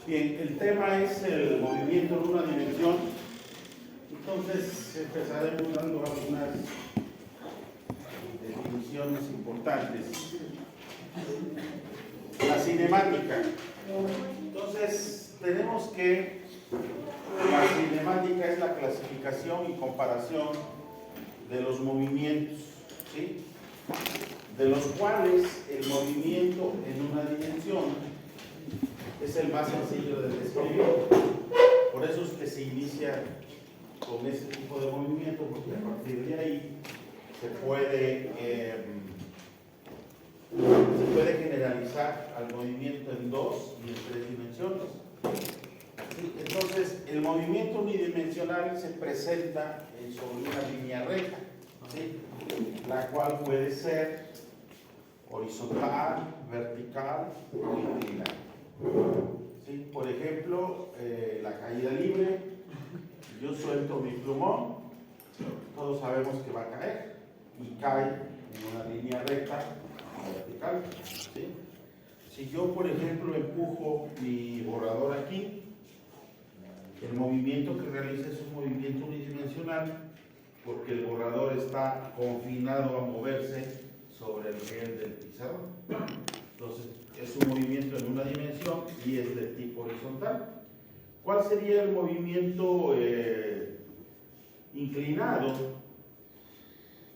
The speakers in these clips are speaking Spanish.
Bien, el tema es el movimiento en una dimensión. Entonces empezaremos dando algunas definiciones importantes. La cinemática. Entonces tenemos que la cinemática es la clasificación y comparación de los movimientos, ¿sí? De los cuales el movimiento en una dimensión es el más sencillo de describir. Por eso es que se inicia con ese tipo de movimiento, porque a partir de ahí se puede generalizar al movimiento en 2 y en 3 dimensiones. ¿Sí? Entonces, el movimiento unidimensional se presenta sobre una línea recta, ¿sí? La cual puede ser horizontal, vertical o inclinada. ¿Sí? Por ejemplo, la caída libre, yo suelto mi plumón, todos sabemos que va a caer y cae en una línea recta vertical. ¿Sí? Si yo, por ejemplo, empujo mi borrador aquí, el movimiento que realiza es un movimiento unidimensional porque el borrador está confinado a moverse sobre el riel del pizarrón. Entonces, es un movimiento en una dimensión y es de tipo horizontal. ¿Cuál sería el movimiento inclinado?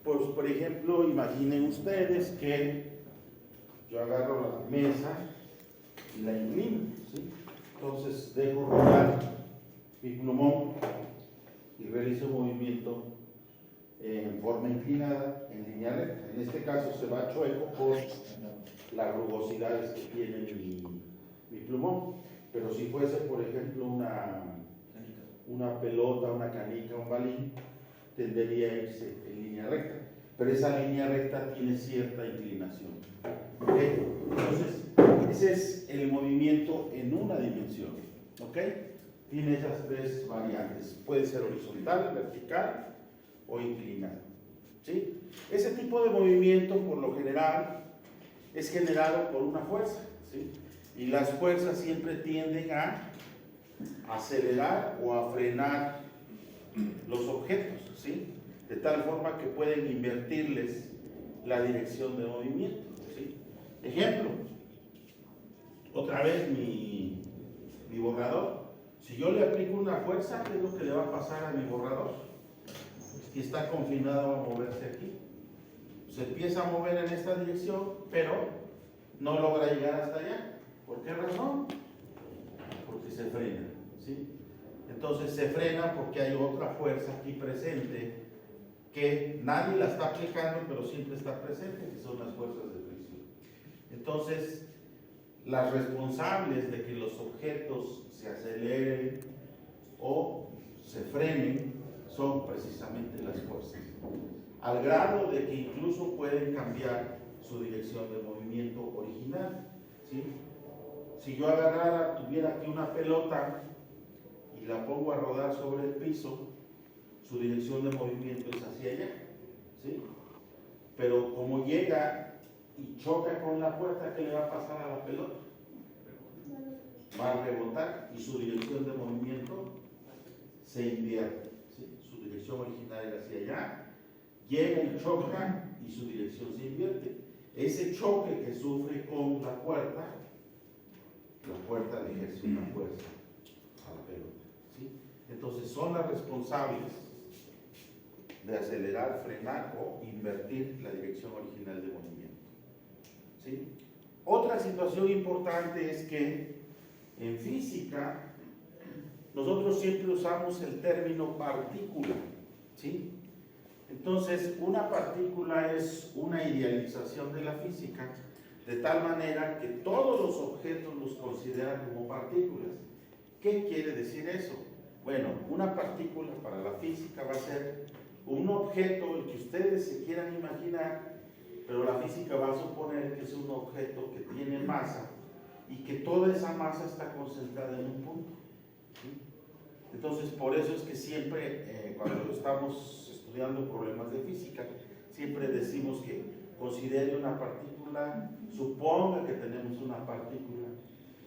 Pues, por ejemplo, imaginen ustedes que yo agarro la mesa y la inclino, ¿sí? Entonces, dejo rodar mi plumón y realizo un movimiento en forma inclinada en línea recta. En este caso se va chueco por las rugosidades que tiene mi plumón. Pero si fuese, por ejemplo, una pelota, una canica, un balín, tendería a irse en línea recta. Pero esa línea recta tiene cierta inclinación. ¿Okay? Entonces, ese es el movimiento en una dimensión. ¿Ok? Tiene esas 3 variantes. Puede ser horizontal, vertical o inclinado. ¿Sí? Ese tipo de movimiento, por lo general, es generado por una fuerza. ¿Sí? Y las fuerzas siempre tienden a acelerar o a frenar los objetos, ¿sí? De tal forma que pueden invertirles la dirección de movimiento, ¿sí? Ejemplo, otra vez mi borrador. Si yo le aplico una fuerza, ¿qué es lo que le va a pasar a mi borrador? Que está confinado a moverse aquí. Se empieza a mover en esta dirección, pero no logra llegar hasta allá. ¿Por qué razón? Porque se frena, ¿sí? Entonces se frena porque hay otra fuerza aquí presente que nadie la está aplicando, pero siempre está presente, que son las fuerzas de fricción. Entonces, las responsables de que los objetos se aceleren o se frenen son precisamente las fuerzas, al grado de que incluso pueden cambiar su dirección de movimiento original, ¿sí? Si yo tuviera aquí una pelota y la pongo a rodar sobre el piso, su dirección de movimiento es hacia allá, ¿sí? Pero como llega y choca con la puerta, ¿qué le va a pasar a la pelota? Va a rebotar y su dirección de movimiento se invierte, ¿sí? Su dirección original era hacia allá, llega y choca y su dirección se invierte. Ese choque que sufre con la puerta le ejerce una fuerza a la pelota, ¿sí? Entonces son las responsables de acelerar, frenar o invertir la dirección original de movimiento, ¿sí? Otra situación importante es que en física nosotros siempre usamos el término partícula, ¿sí? Entonces, una partícula es una idealización de la física, de tal manera que todos los objetos los consideran como partículas. ¿Qué quiere decir eso? Bueno, una partícula para la física va a ser un objeto, el que ustedes se quieran imaginar, pero la física va a suponer que es un objeto que tiene masa y que toda esa masa está concentrada en un punto, ¿sí? Entonces, por eso es que siempre, cuando estamos estudiando problemas de física, siempre decimos que considere una partícula, suponga que tenemos una partícula,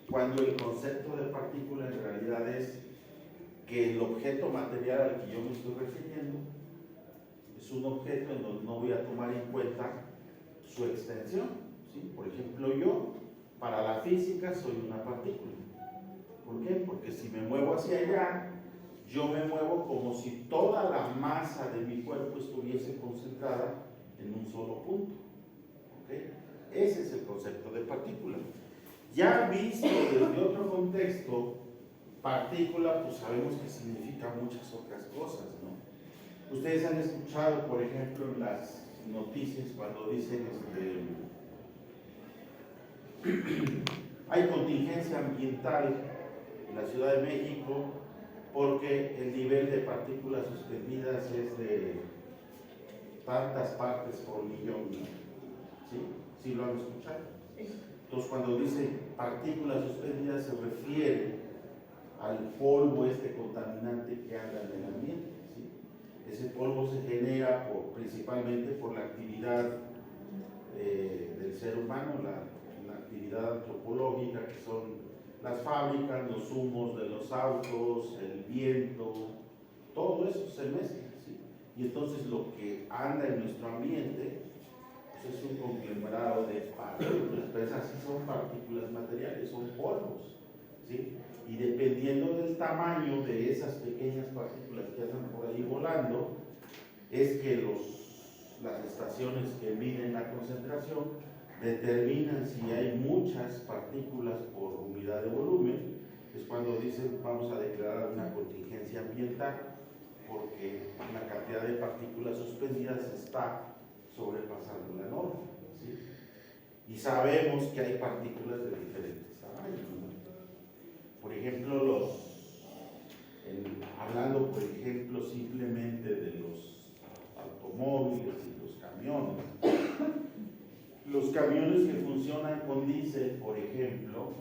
cuando el concepto de partícula en realidad es que el objeto material al que yo me estoy refiriendo es un objeto en donde no voy a tomar en cuenta su extensión, ¿sí? Por ejemplo, yo, para la física, soy una partícula. ¿Por qué? Porque si me muevo hacia allá, yo me muevo como si toda la masa de mi cuerpo estuviese concentrada en un solo punto. ¿Okay? Ese es el concepto de partícula. Ya visto desde otro contexto, partícula, pues sabemos que significa muchas otras cosas, ¿no? Ustedes han escuchado, por ejemplo, en las noticias cuando dicen hay contingencia ambiental en la Ciudad de México porque el nivel de partículas suspendidas es de tantas partes por millón, ¿sí? ¿Sí lo han escuchado? Entonces, cuando dice partículas suspendidas se refiere al polvo contaminante que anda en el ambiente, ¿sí? Ese polvo se genera principalmente por la actividad del ser humano, la actividad antropológica, que son las fábricas, los humos de los autos, el viento, todo eso se mezcla, ¿sí? Y entonces lo que anda en nuestro ambiente pues es un conglomerado de partículas, pero esas sí son partículas materiales, son polvos, ¿sí? Y dependiendo del tamaño de esas pequeñas partículas que andan por ahí volando, es que las estaciones que miden la concentración determinan si hay muchas partículas por unidad de volumen. Es cuando dicen vamos a declarar una contingencia ambiental porque la cantidad de partículas suspendidas está sobrepasando la norma, ¿sí? Y sabemos que hay partículas de diferentes tamaños, ¿no? Por ejemplo, hablando por ejemplo simplemente de los automóviles y los camiones. Los camiones que funcionan con diésel, por ejemplo,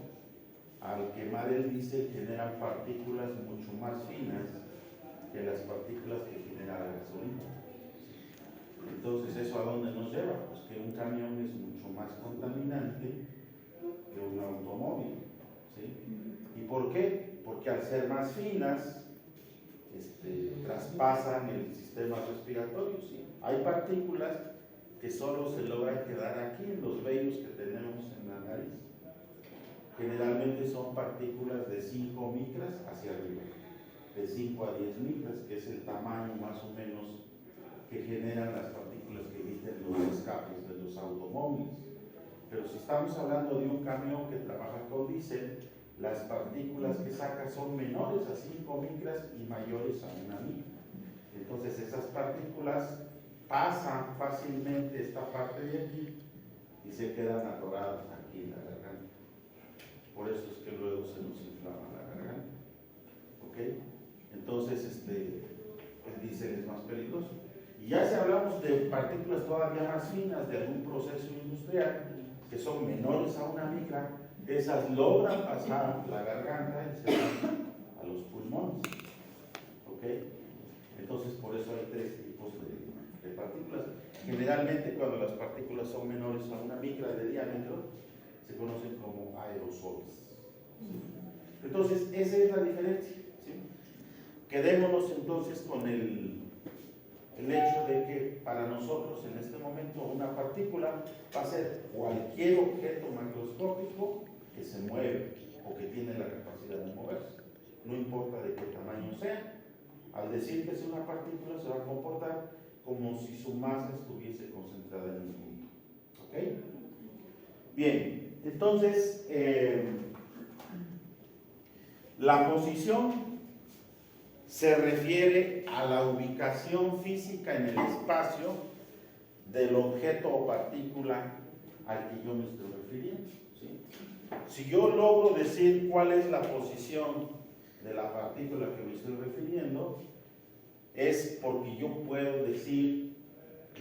al quemar el diésel generan partículas mucho más finas que las partículas que genera la gasolina. Entonces, ¿eso a dónde nos lleva? Pues que un camión es mucho más contaminante que un automóvil, ¿sí? ¿Y por qué? Porque al ser más finas, traspasan el sistema respiratorio, ¿sí? Hay partículas que solo se logran quedar aquí en los vellos que tenemos en la nariz. Generalmente son partículas de 5 micras hacia arriba, de 5 a 10 micras, que es el tamaño más o menos que generan las partículas que emiten los escapes de los automóviles. Pero si estamos hablando de un camión que trabaja con diésel, las partículas que saca son menores a 5 micras y mayores a 1 micra. Entonces esas partículas pasan fácilmente esta parte de aquí y se quedan atoradas aquí en la garganta. Por eso es que luego se nos inflama la garganta. ¿Ok? Entonces el diésel es más peligroso. Y ya si hablamos de partículas todavía más finas de algún proceso industrial que son menores a 1 micra, esas logran pasar la garganta y se van a los pulmones. ¿Ok? Entonces por eso hay 3 tipos de partículas. Generalmente cuando las partículas son menores a 1 micra de diámetro se conocen como aerosoles, ¿sí? Entonces esa es la diferencia, ¿sí? Quedémonos entonces con el hecho de que para nosotros en este momento una partícula va a ser cualquier objeto macroscópico que se mueve o que tiene la capacidad de moverse, no importa de qué tamaño sea. Al decir que es una partícula se va a comportar como si su masa estuviese concentrada en un punto. ¿Ok? Bien, entonces la posición se refiere a la ubicación física en el espacio del objeto o partícula al que yo me estoy refiriendo, ¿sí? Si yo logro decir cuál es la posición de la partícula que me estoy refiriendo, es porque yo puedo decir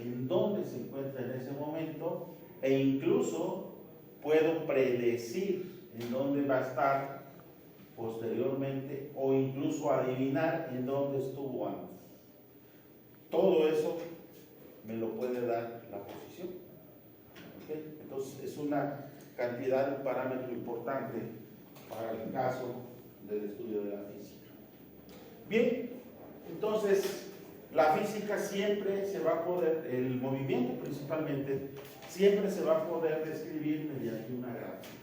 en dónde se encuentra en ese momento e incluso puedo predecir en dónde va a estar posteriormente o incluso adivinar en dónde estuvo antes. Todo eso me lo puede dar la posición. una cantidad, un parámetro importante para el caso del estudio de la física. Bien, entonces la física siempre se va a poder, el movimiento principalmente, siempre se va a poder describir mediante una gráfica,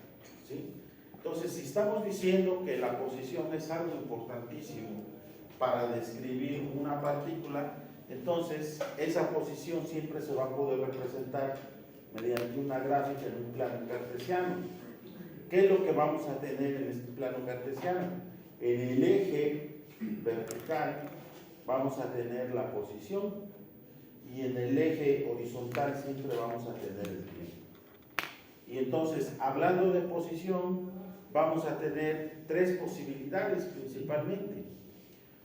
¿sí? Entonces, si estamos diciendo que la posición es algo importantísimo para describir una partícula, entonces esa posición siempre se va a poder representar mediante una gráfica en un plano cartesiano. ¿Qué es lo que vamos a tener en este plano cartesiano? En el eje vertical vamos a tener la posición y en el eje horizontal siempre vamos a tener el tiempo. Y entonces, hablando de posición, vamos a tener tres posibilidades principalmente.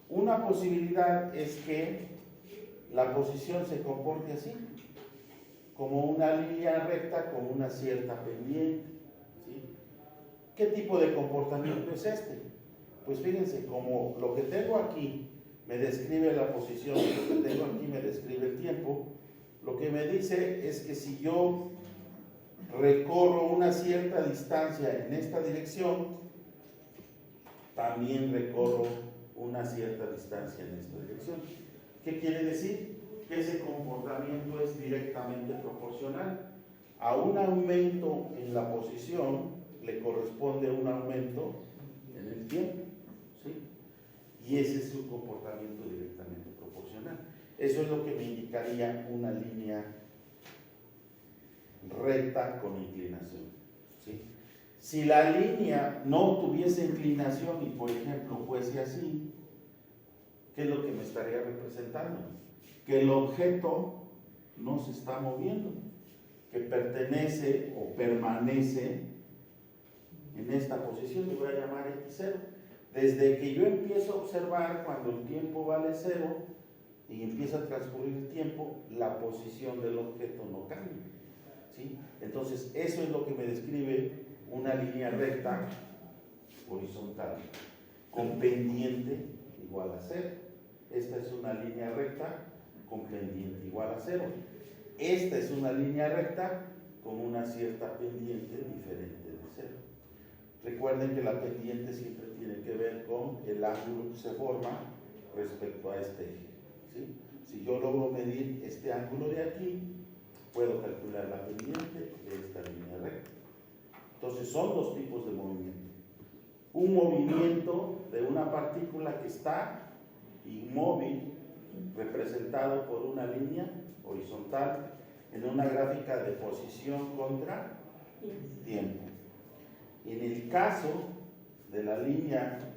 Una posibilidad es que la posición se comporte así, como una línea recta con una cierta pendiente, ¿sí? ¿Qué tipo de comportamiento es este? Pues fíjense, como lo que tengo aquí me describe la posición, lo que tengo aquí me describe el tiempo, lo que me dice es que si yo recorro una cierta distancia en esta dirección, también recorro una cierta distancia en esta dirección. ¿Qué quiere decir? Que ese comportamiento es directamente proporcional. A un aumento en la posición le corresponde un aumento en el tiempo, ¿sí? Y ese es su comportamiento directamente proporcional. Eso es lo que me indicaría una línea recta con inclinación, ¿sí? Si la línea no tuviese inclinación y, por ejemplo, fuese así, ¿qué es lo que me estaría representando? Que el objeto no se está moviendo, que pertenece o permanece en esta posición, le voy a llamar X0. Desde que yo empiezo a observar cuando el tiempo vale 0 y empieza a transcurrir el tiempo, la posición del objeto no cambia, ¿sí? Entonces, eso es lo que me describe una línea recta horizontal con pendiente igual a 0. Esta es una línea recta con pendiente igual a 0. Esta es una línea recta con una cierta pendiente diferente de 0. Recuerden que la pendiente siempre tiene que ver con el ángulo que se forma respecto a este eje, ¿sí? Si yo logro medir este ángulo de aquí, puedo calcular la pendiente de esta línea recta. Entonces son dos tipos de movimiento. Un movimiento de una partícula que está inmóvil, representado por una línea horizontal en una gráfica de posición contra tiempo. En el caso de la línea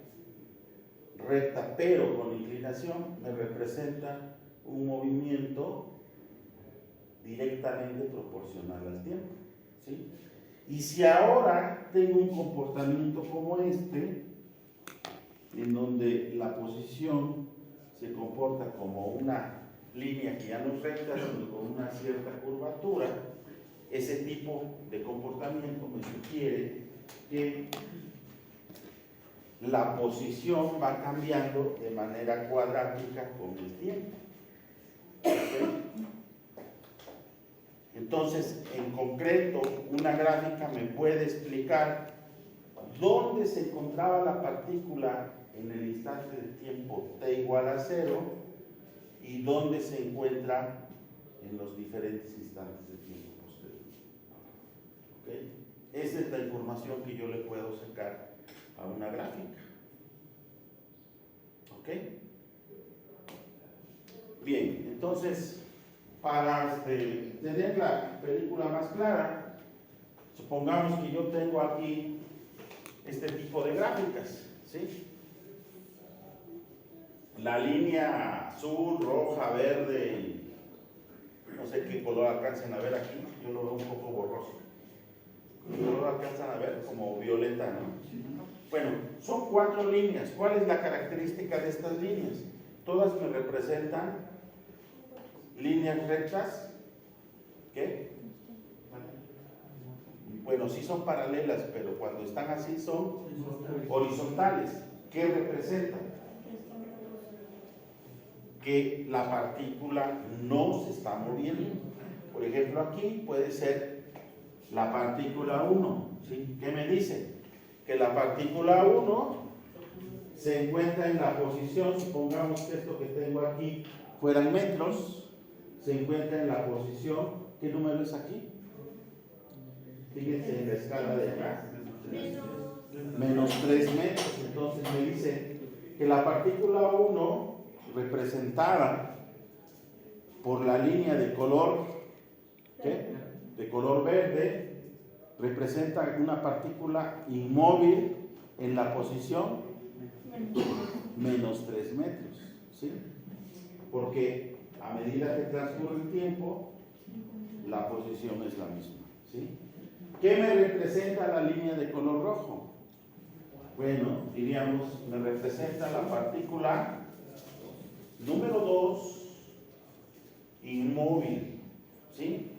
recta pero con inclinación, me representa un movimiento directamente proporcional al tiempo, ¿sí? Y si ahora tengo un comportamiento como este, en donde la posición se comporta como una línea que ya no es recta, sino con una cierta curvatura, ese tipo de comportamiento me sugiere que la posición va cambiando de manera cuadrática con el tiempo. ¿Okay? Entonces, en concreto, una gráfica me puede explicar dónde se encontraba la partícula en el instante de tiempo t igual a 0 y dónde se encuentra en los diferentes instantes de tiempo posterior. ¿Okay? Esa es la información que yo le puedo sacar a una gráfica. ¿Ok? Bien, entonces, para tener la película más clara, supongamos que yo tengo aquí este tipo de gráficas, ¿sí? La línea azul, roja, verde, no sé qué color alcancen a ver aquí, yo lo veo un poco borroso. ¿Qué color alcanzan a ver? Como violeta, ¿no? Bueno, son 4 líneas. ¿Cuál es la característica de estas líneas? Todas me representan líneas rectas. ¿Qué? Bueno, sí son paralelas, pero cuando están así son horizontales. ¿Qué representan? Que la partícula no se está moviendo. Por ejemplo, aquí puede ser la partícula 1. ¿Sí? ¿Qué me dice? Que la partícula 1 se encuentra en la posición, supongamos que esto que tengo aquí fueran metros, se encuentra en la posición, ¿qué número es aquí? Fíjense en la escala de acá, menos 3 metros. Entonces me dice que la partícula 1 representada por la línea de color, ¿qué? De color verde, representa una partícula inmóvil en la posición menos 3 metros, ¿sí? Porque a medida que transcurre el tiempo, la posición es la misma, ¿sí? ¿Qué me representa la línea de color rojo? Bueno, diríamos, me representa la partícula número 2, inmóvil, ¿sí?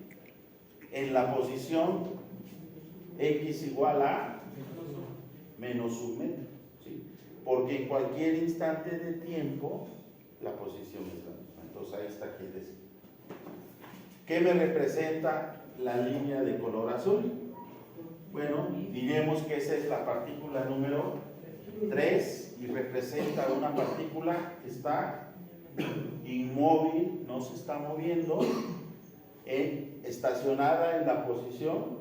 En la posición x igual a menos 1 metro, ¿sí? Porque en cualquier instante de tiempo la posición es la misma. Entonces ahí está aquí decir. ¿Qué me representa la línea de color azul? Bueno, diremos que esa es la partícula número 3 y representa una partícula que está inmóvil, no se está moviendo, estacionada en la posición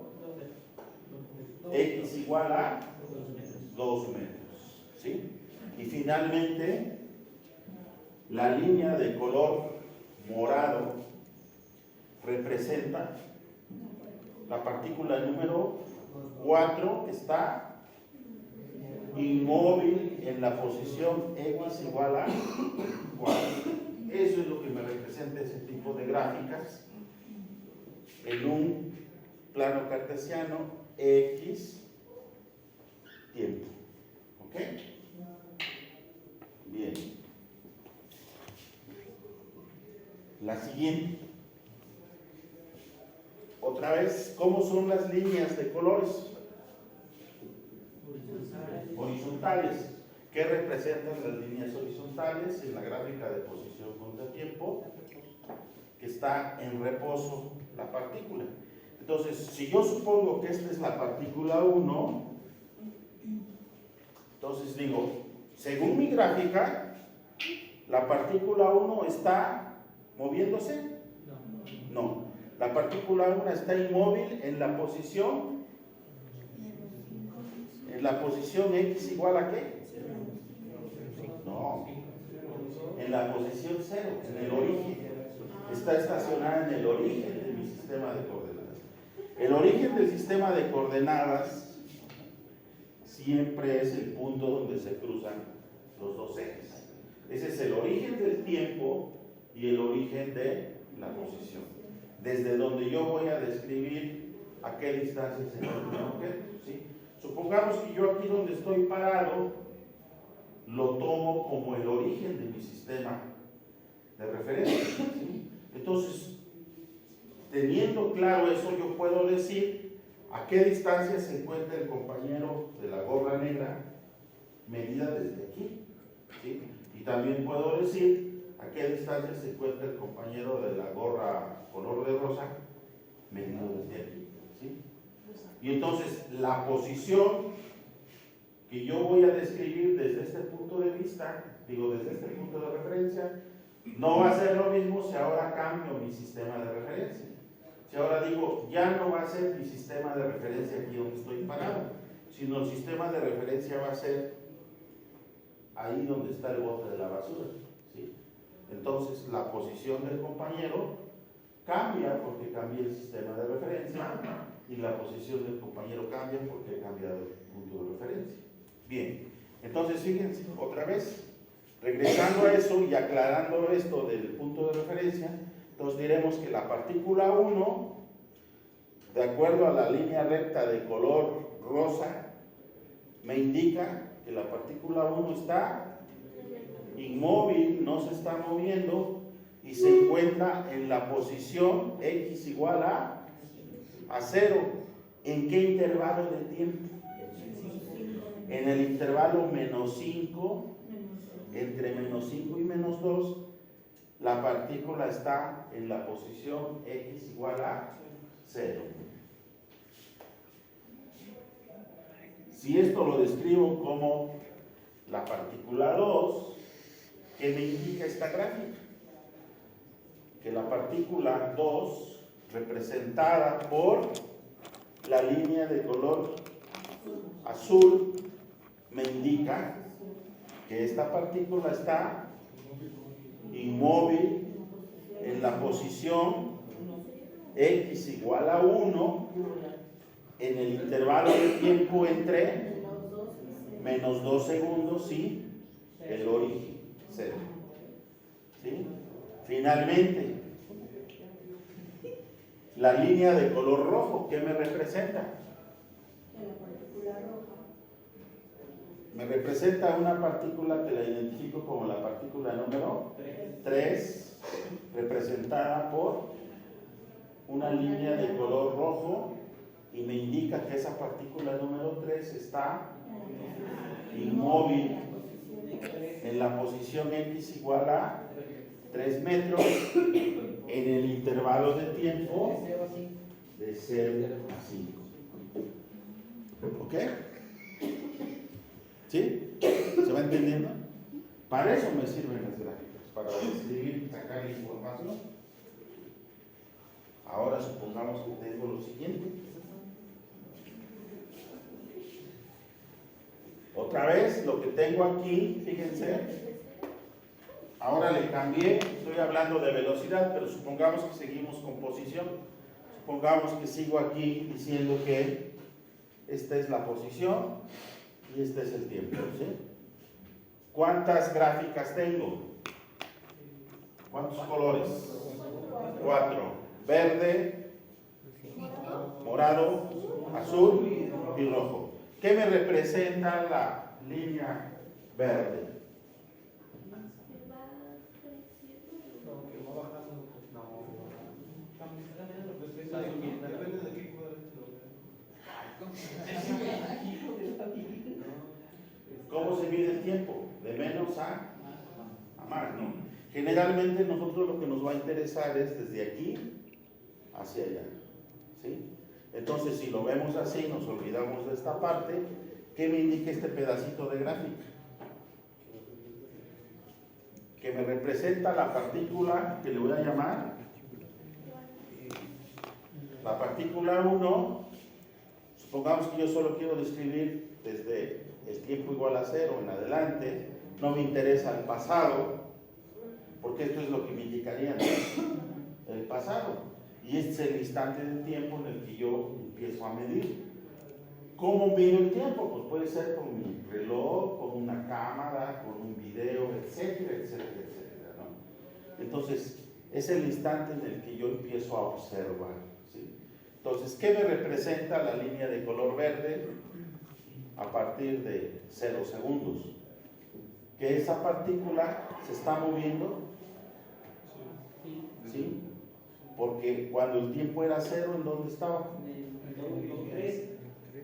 x igual a 2 metros, ¿sí? Y finalmente, la línea de color morado representa la partícula número 4 que está inmóvil en la posición x igual a 4. Eso es lo que me representa ese tipo de gráficas en un plano cartesiano x tiempo. ¿Ok? Bien. La siguiente. Otra vez, ¿cómo son las líneas de colores? Horizontales. ¿Qué representan las líneas horizontales? En la gráfica de posición contra tiempo, que está en reposo la partícula. Entonces, si yo supongo que esta es la partícula 1, entonces digo, según mi gráfica, ¿la partícula 1 está moviéndose? No. La partícula 1 está inmóvil en la posición x igual a ¿qué? No. En la posición 0, en el origen. Está estacionada en el origen de mi sistema de coordenadas. El origen del sistema de coordenadas siempre es el punto donde se cruzan los dos ejes. Ese es el origen del tiempo y el origen de la posición. Desde donde yo voy a describir a qué distancia se encuentra un objeto, ¿sí? Supongamos que yo aquí donde estoy parado lo tomo como el origen de mi sistema de referencia, ¿sí? Entonces, teniendo claro eso, yo puedo decir a qué distancia se encuentra el compañero de la gorra negra medida desde aquí, ¿sí? Y también puedo decir a qué distancia se encuentra el compañero de la gorra color de rosa medido desde aquí, ¿sí? Y entonces la posición que yo voy a describir desde este punto de vista, desde este punto de referencia, no va a ser lo mismo si ahora cambio mi sistema de referencia. Si ahora digo, ya no va a ser mi sistema de referencia aquí donde estoy parado, sino el sistema de referencia va a ser ahí donde está el bote de la basura, ¿sí? Entonces la posición del compañero cambia porque cambia el sistema de referencia y la posición del compañero cambia porque ha cambiado el punto de referencia. Bien, entonces fíjense, otra vez, regresando a eso y aclarando esto del punto de referencia, entonces diremos que la partícula 1, de acuerdo a la línea recta de color rosa, me indica que la partícula 1 está inmóvil, no se está moviendo y se encuentra en la posición x igual a 0. ¿En qué intervalo de tiempo? En el intervalo menos 5, entre menos 5 y menos 2, la partícula está en la posición x igual a 0. Si esto lo describo como la partícula 2, ¿qué me indica esta gráfica? Que la partícula 2, representada por la línea de color azul, me indica que esta partícula está inmóvil en la posición x igual a 1 en el intervalo de tiempo entre menos 2 segundos y el origen 0. ¿Sí? Finalmente, la línea de color rojo, ¿qué me representa? Me representa una partícula que la identifico como la partícula número 3, representada por una línea de color rojo, y me indica que esa partícula número 3 está inmóvil en la posición x igual a 3 metros en el intervalo de tiempo de 0 a 5. ¿Ok? ¿Sí? ¿Se va entendiendo? Para eso me sirven las gráficas, para describir, sacar la información. Ahora supongamos que tengo lo siguiente. Otra vez, lo que tengo aquí, fíjense, ahora le cambié, estoy hablando de velocidad, pero supongamos que seguimos con posición. Supongamos que sigo aquí diciendo que esta es la posición y este es el tiempo, ¿sí? ¿Cuántas gráficas tengo? ¿Cuántos colores? 4. Verde, morado, azul y rojo. ¿Qué me representa la línea verde? ¿Cómo se mide el tiempo? De menos a más, ¿no? Generalmente nosotros lo que nos va a interesar es desde aquí hacia allá, ¿sí? Entonces, si lo vemos así, nos olvidamos de esta parte. ¿Qué me indica este pedacito de gráfica? Que me representa la partícula que le voy a llamar la partícula 1. Supongamos que yo solo quiero describir desde el tiempo igual a 0 en adelante. No me interesa el pasado, porque esto es lo que me indicaría, ¿no? El pasado. Y este es el instante de tiempo en el que yo empiezo a medir. ¿Cómo mido el tiempo? Pues puede ser con mi reloj, con una cámara, con un video, etcétera, etcétera, etcétera, ¿no? Entonces, es el instante en el que yo empiezo a observar, ¿sí? Entonces, ¿qué me representa la línea de color verde? A partir de 0 segundos. Que esa partícula se está moviendo, ¿sí? Porque cuando el tiempo era 0, ¿en dónde estaba?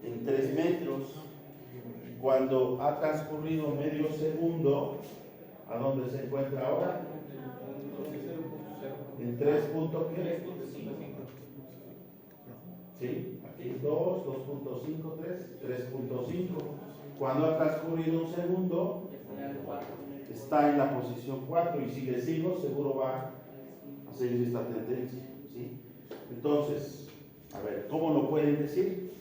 En 3 metros. Cuando ha transcurrido medio segundo, ¿a dónde se encuentra ahora? En 3.5. ¿Sí? Aquí 2, 2.5, 3, 3.5. Cuando ha transcurrido un segundo, está en la posición 4, y si le sigo, seguro va a seguir esta tendencia, ¿sí? Entonces, a ver, ¿cómo lo pueden decir?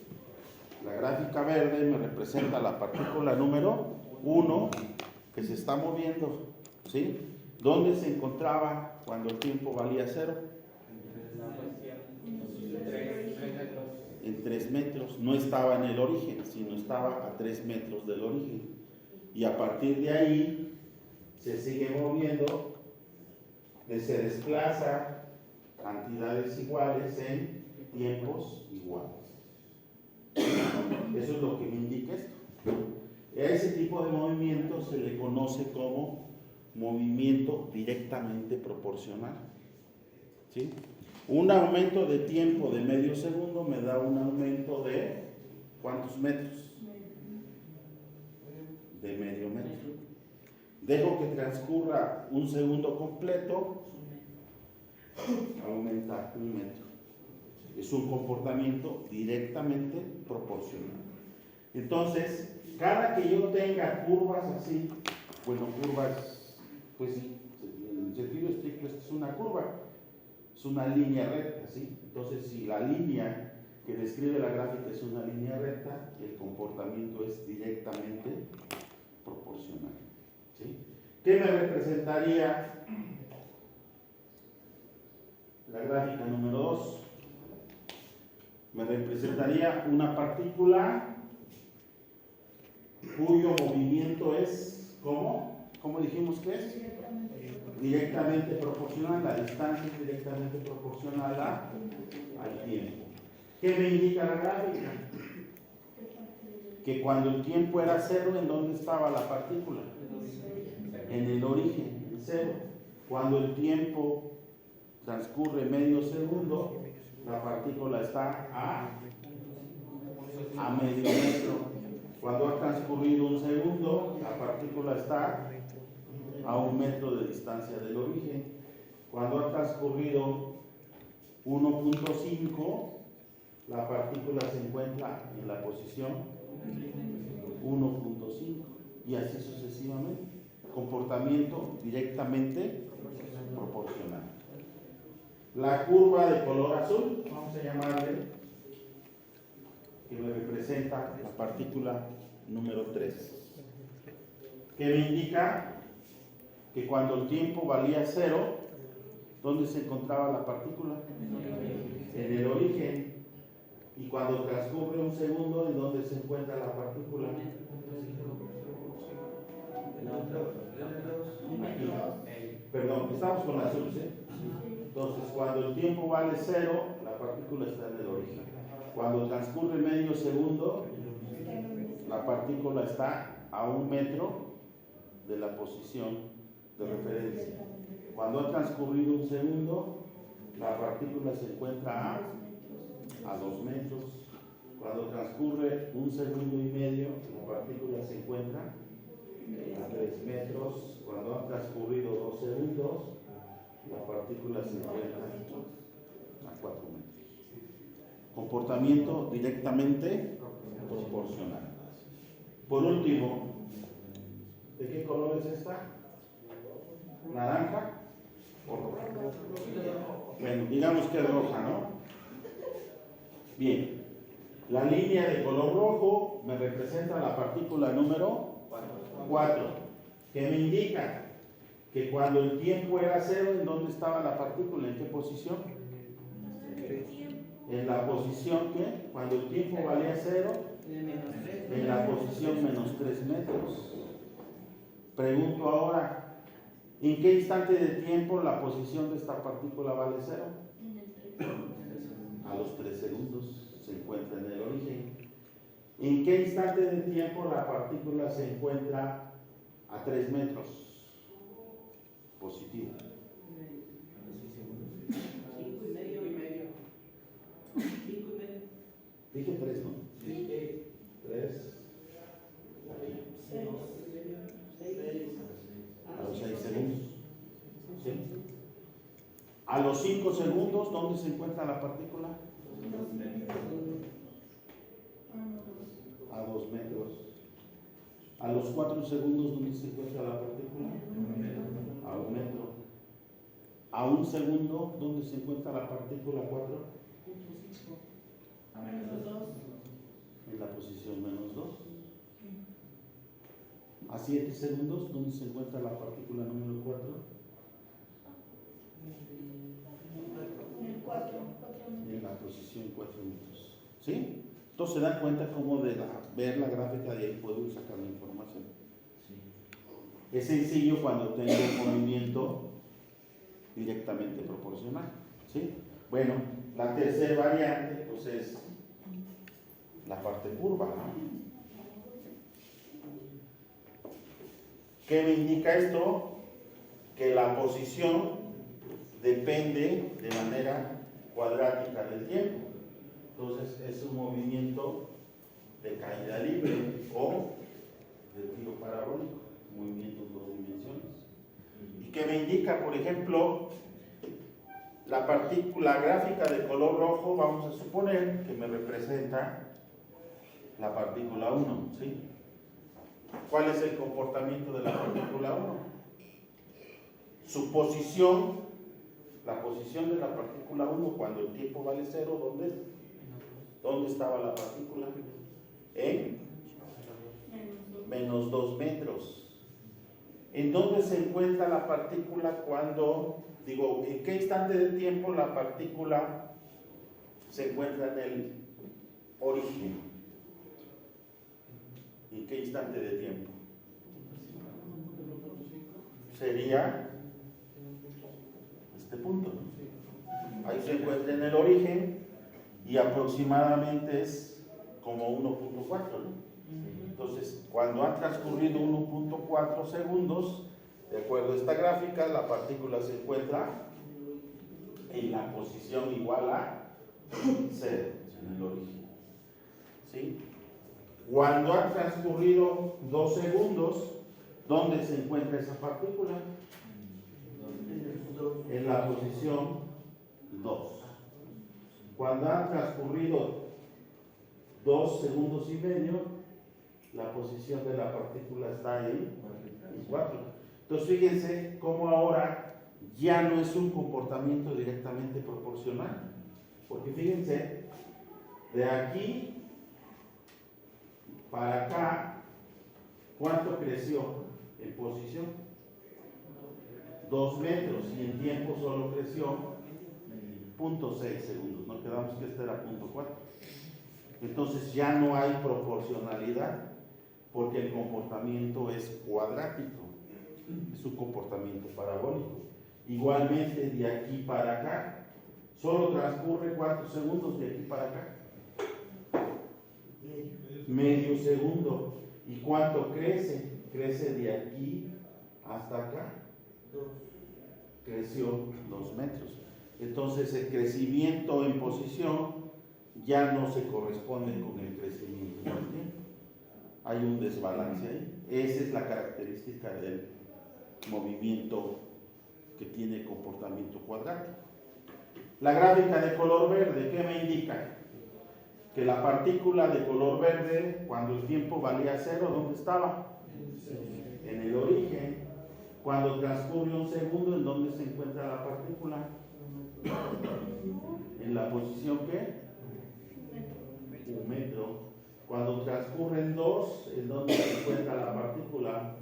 La gráfica verde me representa la partícula número 1 que se está moviendo, ¿sí? ¿Dónde se encontraba cuando el tiempo valía 0? En 3 metros. No estaba en el origen, sino estaba a 3 metros del origen. Y a partir de ahí se sigue moviendo, se desplaza cantidades iguales en tiempos iguales. Eso es lo que me indica esto. A ese tipo de movimiento se le conoce como movimiento directamente proporcional, ¿sí? Un aumento de tiempo de medio segundo me da un aumento de ¿cuántos metros? De medio metro. Dejo que transcurra un segundo completo, aumenta 1 metro. Es un comportamiento directamente proporcional. Entonces, cada que yo tenga curvas así, bueno, curvas, pues en el sentido estricto esta es una curva, es una línea recta, ¿sí? Entonces, si la línea que describe la gráfica es una línea recta, el comportamiento es directamente proporcional, ¿sí? ¿Qué me representaría la gráfica número 2? Me representaría una partícula cuyo movimiento es, ¿cómo? ¿Cómo dijimos que es? Directamente proporcional, la distancia es directamente proporcional al tiempo. ¿Qué me indica la gráfica? Que cuando el tiempo era cero, ¿en dónde estaba la partícula? En el origen, en cero. Cuando el tiempo transcurre medio segundo, la partícula está a medio metro. Cuando ha transcurrido un segundo, la partícula está a 1 metro de distancia del origen. Cuando ha transcurrido 1.5, la partícula se encuentra en la posición 1.5 y así sucesivamente. Comportamiento directamente proporcional. La curva de color azul, vamos a llamarle, que me representa la partícula número 3, que me indica que cuando el tiempo valía 0, ¿dónde se encontraba la partícula? En el origen. Y cuando transcurre un segundo, ¿en dónde se encuentra la partícula? Aquí. Perdón, estamos con azul, ¿sí? Entonces, cuando el tiempo vale 0, la partícula está en el origen. Cuando transcurre medio segundo, la partícula está a 1 metro de la posición de referencia. Cuando ha transcurrido un segundo, la partícula se encuentra a 2 metros. Cuando transcurre 1 segundo y medio, la partícula se encuentra a 3 metros. Cuando han transcurrido 2 segundos, la partícula se encuentra a 4 metros. Comportamiento directamente proporcional. Por último, ¿de qué color es esta? ¿Naranja o roja? Bueno, digamos que es roja, ¿no? Bien, la línea de color rojo me representa la partícula número 4, que me indica que cuando el tiempo era 0, ¿en dónde estaba la partícula? ¿En qué posición? En la posición que, cuando el tiempo valía 0, en la posición menos 3 metros. Pregunto ahora, ¿en qué instante de tiempo la posición de esta partícula vale 0? A los 3 segundos se encuentra en el origen. ¿En qué instante de tiempo la partícula se encuentra a 3 metros? Positivo. Dije 3, ¿no? 3. A los 6 segundos. ¿Sí? A los 5 segundos, ¿dónde se encuentra la partícula? A 2 metros. A los 4 segundos, ¿dónde se encuentra la partícula? A 1 metro. A 1 segundo, ¿dónde se encuentra la partícula 4? En la posición menos 2. A 7 segundos, ¿dónde se encuentra la partícula número 4? En la posición 4 metros. ¿Sí? Entonces se dan cuenta cómo de ver la gráfica de ahí puedo sacar la información. Sí. Es sencillo cuando tengo un movimiento directamente proporcional. ¿Sí? Bueno, la tercera variante pues es la parte curva, ¿no? ¿Qué me indica esto? Que la posición depende de manera cuadrática del tiempo. Entonces es un movimiento de caída libre o de tiro parabólico, movimiento en 2 dimensiones. Y que me indica, por ejemplo, la partícula gráfica de color rojo, vamos a suponer que me representa la partícula 1, ¿sí? ¿Cuál es el comportamiento de la partícula 1? Su posición, la posición de la partícula 1 cuando el tiempo vale 0, ¿dónde es? ¿Dónde estaba la partícula? En menos 2 metros. ¿En dónde se encuentra la partícula cuando, digo, en qué instante de tiempo la partícula se encuentra en el origen? ¿En qué instante de tiempo? Sería este punto, ¿no? Ahí se encuentra en el origen y aproximadamente es como 1.4, ¿no? Entonces, cuando han transcurrido 1.4 segundos, de acuerdo a esta gráfica, la partícula se encuentra en la posición igual a 0, en el origen. ¿Sí? Cuando han transcurrido 2 segundos, ¿dónde se encuentra esa partícula? En la posición 2. Cuando han transcurrido 2 segundos y medio, la posición de la partícula está en 4. Entonces fíjense cómo ahora ya no es un comportamiento directamente proporcional. Porque fíjense, de aquí para acá, ¿cuánto creció en posición? 2 metros, y en tiempo solo creció 0.6 segundos. Nos quedamos que este era 0.4. Entonces ya no hay proporcionalidad, porque el comportamiento es cuadrático, es un comportamiento parabólico. Igualmente de aquí para acá, solo transcurre ¿cuántos segundos de aquí para acá? Medio segundo. ¿Y cuánto crece? Crece de aquí hasta acá. Creció 2 metros. Entonces el crecimiento en posición ya no se corresponde con el crecimiento en el tiempo. Hay un desbalance ahí. Esa es la característica del movimiento que tiene comportamiento cuadrático. La gráfica de color verde, ¿qué me indica? Que la partícula de color verde, cuando el tiempo valía 0, ¿dónde estaba? En el origen. Cuando transcurre 1 segundo, ¿en dónde se encuentra la partícula? ¿En la posición qué? 1 metro. Cuando transcurren 2, ¿en dónde se encuentra la partícula?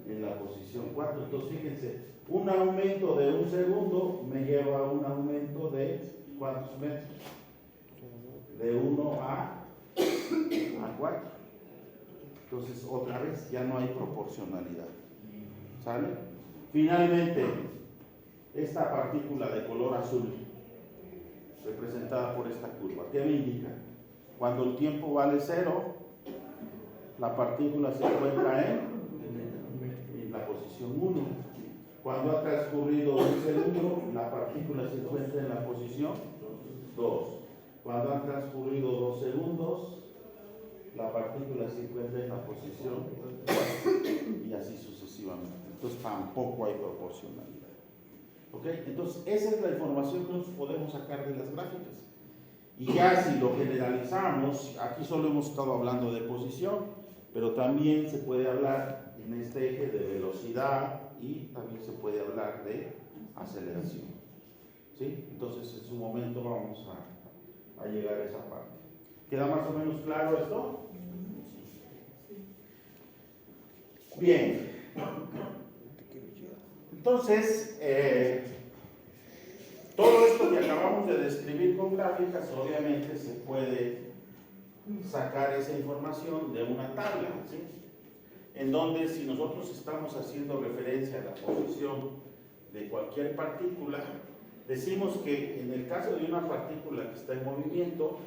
En la posición 4. Entonces fíjense, un aumento de 1 segundo me lleva a un aumento de ¿cuántos metros? De 1 a 4. Entonces otra vez ya no hay proporcionalidad. ¿Sale? Finalmente, esta partícula de color azul, representada por esta curva, ¿qué me indica? Cuando el tiempo vale 0, la partícula se encuentra en la posición 1. Cuando ha transcurrido 1 segundo, la partícula se encuentra en la posición 2. Cuando han transcurrido 2 segundos, la partícula se encuentra en la posición 4, y así sucesivamente. Entonces tampoco hay proporcionalidad. ¿Ok? Entonces esa es la información que nosotros podemos sacar de las gráficas. Y ya si lo generalizamos, aquí solo hemos estado hablando de posición, pero también se puede hablar en este eje de velocidad y también se puede hablar de aceleración. ¿Sí? Entonces en su momento vamos a llegar a esa parte. ¿Queda más o menos claro esto? Bien. Entonces, todo esto que acabamos de describir con gráficas, obviamente se puede sacar esa información de una tabla, ¿sí? En donde si nosotros estamos haciendo referencia a la posición de cualquier partícula, decimos que en el caso de una partícula que está en movimiento,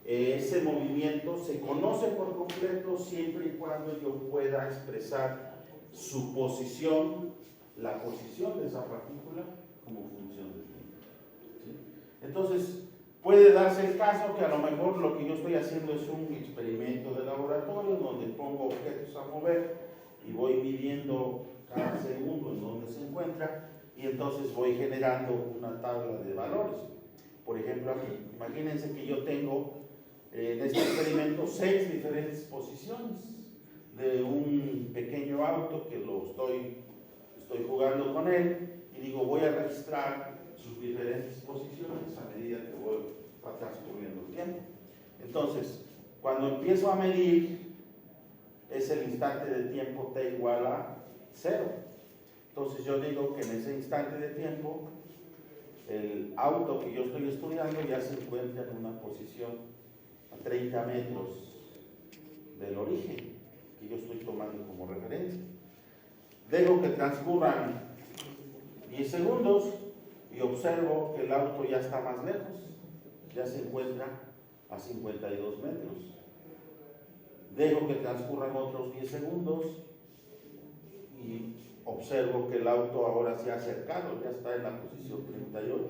ese movimiento se conoce por completo siempre y cuando yo pueda expresar su posición, la posición de esa partícula como función del tiempo. ¿Sí? Entonces, puede darse el caso que a lo mejor lo que yo estoy haciendo es un experimento de laboratorio donde pongo objetos a mover y voy midiendo cada segundo en donde se encuentra y entonces voy generando una tabla de valores. por ejemplo aquí, imagínense que yo tengo en este experimento 6 diferentes posiciones de un pequeño auto que estoy jugando con él y digo voy a registrar sus diferentes posiciones a medida que voy transcurriendo el tiempo. Entonces, cuando empiezo a medir es el instante de tiempo t igual a 0. Entonces yo digo que en ese instante de tiempo el auto que yo estoy estudiando ya se encuentra en una posición a 30 metros del origen que yo estoy tomando como referencia. Dejo que transcurran 10 segundos y observo que el auto ya está más lejos, ya se encuentra a 52 metros. Dejo que transcurran otros 10 segundos y observo que el auto ahora se ha acercado, ya está en la posición 38.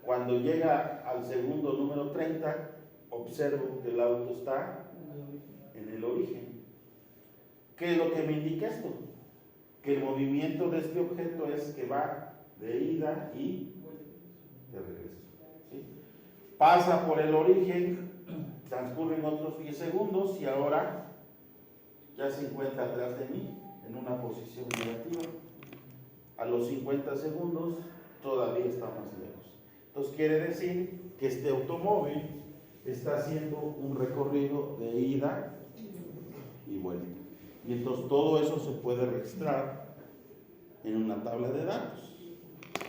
Cuando llega al segundo número 30, observo que el auto está en el origen. ¿Qué es lo que me indica esto? Que el movimiento de este objeto es que va de ida y de regreso. ¿Sí? Pasa por el origen, transcurren otros 10 segundos y ahora ya se encuentra atrás de mí en una posición negativa. A los 50 segundos todavía está más lejos. Entonces quiere decir que este automóvil está haciendo un recorrido de ida y vuelta. Y entonces todo eso se puede registrar en una tabla de datos.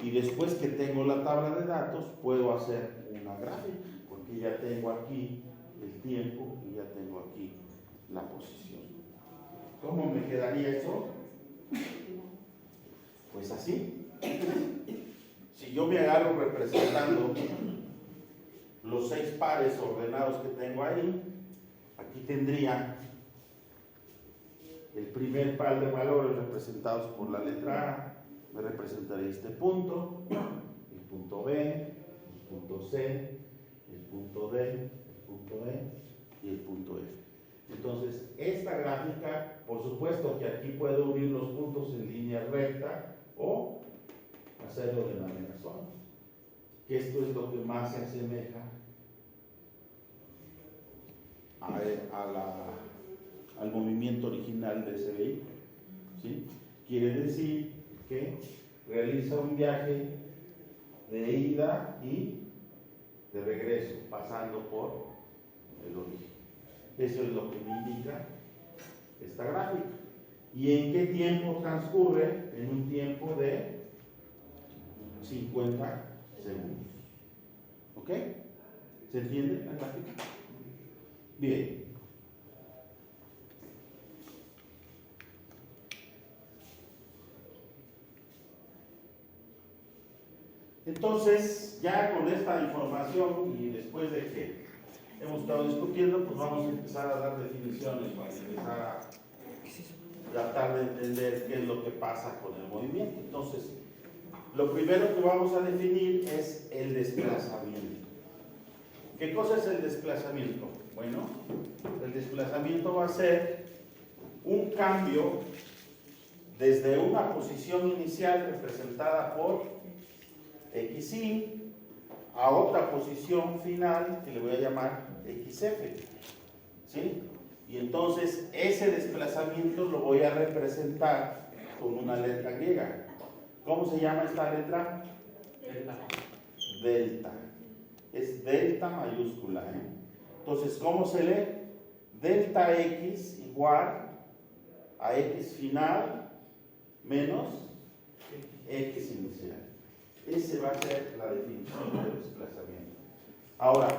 Y después que tengo la tabla de datos, puedo hacer una gráfica, porque ya tengo aquí el tiempo y ya tengo aquí la posición. ¿Cómo me quedaría eso? Pues así. Si yo me agarro representando los 6 pares ordenados que tengo ahí, aquí tendría el primer par de valores representados por la letra A, me representaría este punto, el punto B, el punto C, el punto D, el punto E y el punto F. Entonces, esta gráfica, por supuesto que aquí puedo unir los puntos en línea recta o hacerlo de manera suave, que esto es lo que más se asemeja al movimiento original de ese vehículo. ¿Sí? Quiere decir que realiza un viaje de ida y de regreso, pasando por el origen. Eso es lo que me indica esta gráfica. ¿Y en qué tiempo transcurre? En un tiempo de 50 segundos. ¿Ok? ¿Se entiende la gráfica? Bien. Entonces, ya con esta información y después de que hemos estado discutiendo, pues vamos a empezar a dar definiciones para empezar a tratar de entender qué es lo que pasa con el movimiento. Entonces, lo primero que vamos a definir es el desplazamiento. ¿Qué cosa es el desplazamiento? Bueno, el desplazamiento va a ser un cambio desde una posición inicial representada por XY a otra posición final que le voy a llamar XF. ¿Sí? Y entonces ese desplazamiento lo voy a representar con una letra griega. ¿Cómo se llama esta letra? Delta. Delta. Es delta mayúscula. Entonces, ¿cómo se lee? Delta X igual a X final menos X inicial. Esa va a ser la definición del desplazamiento. Ahora,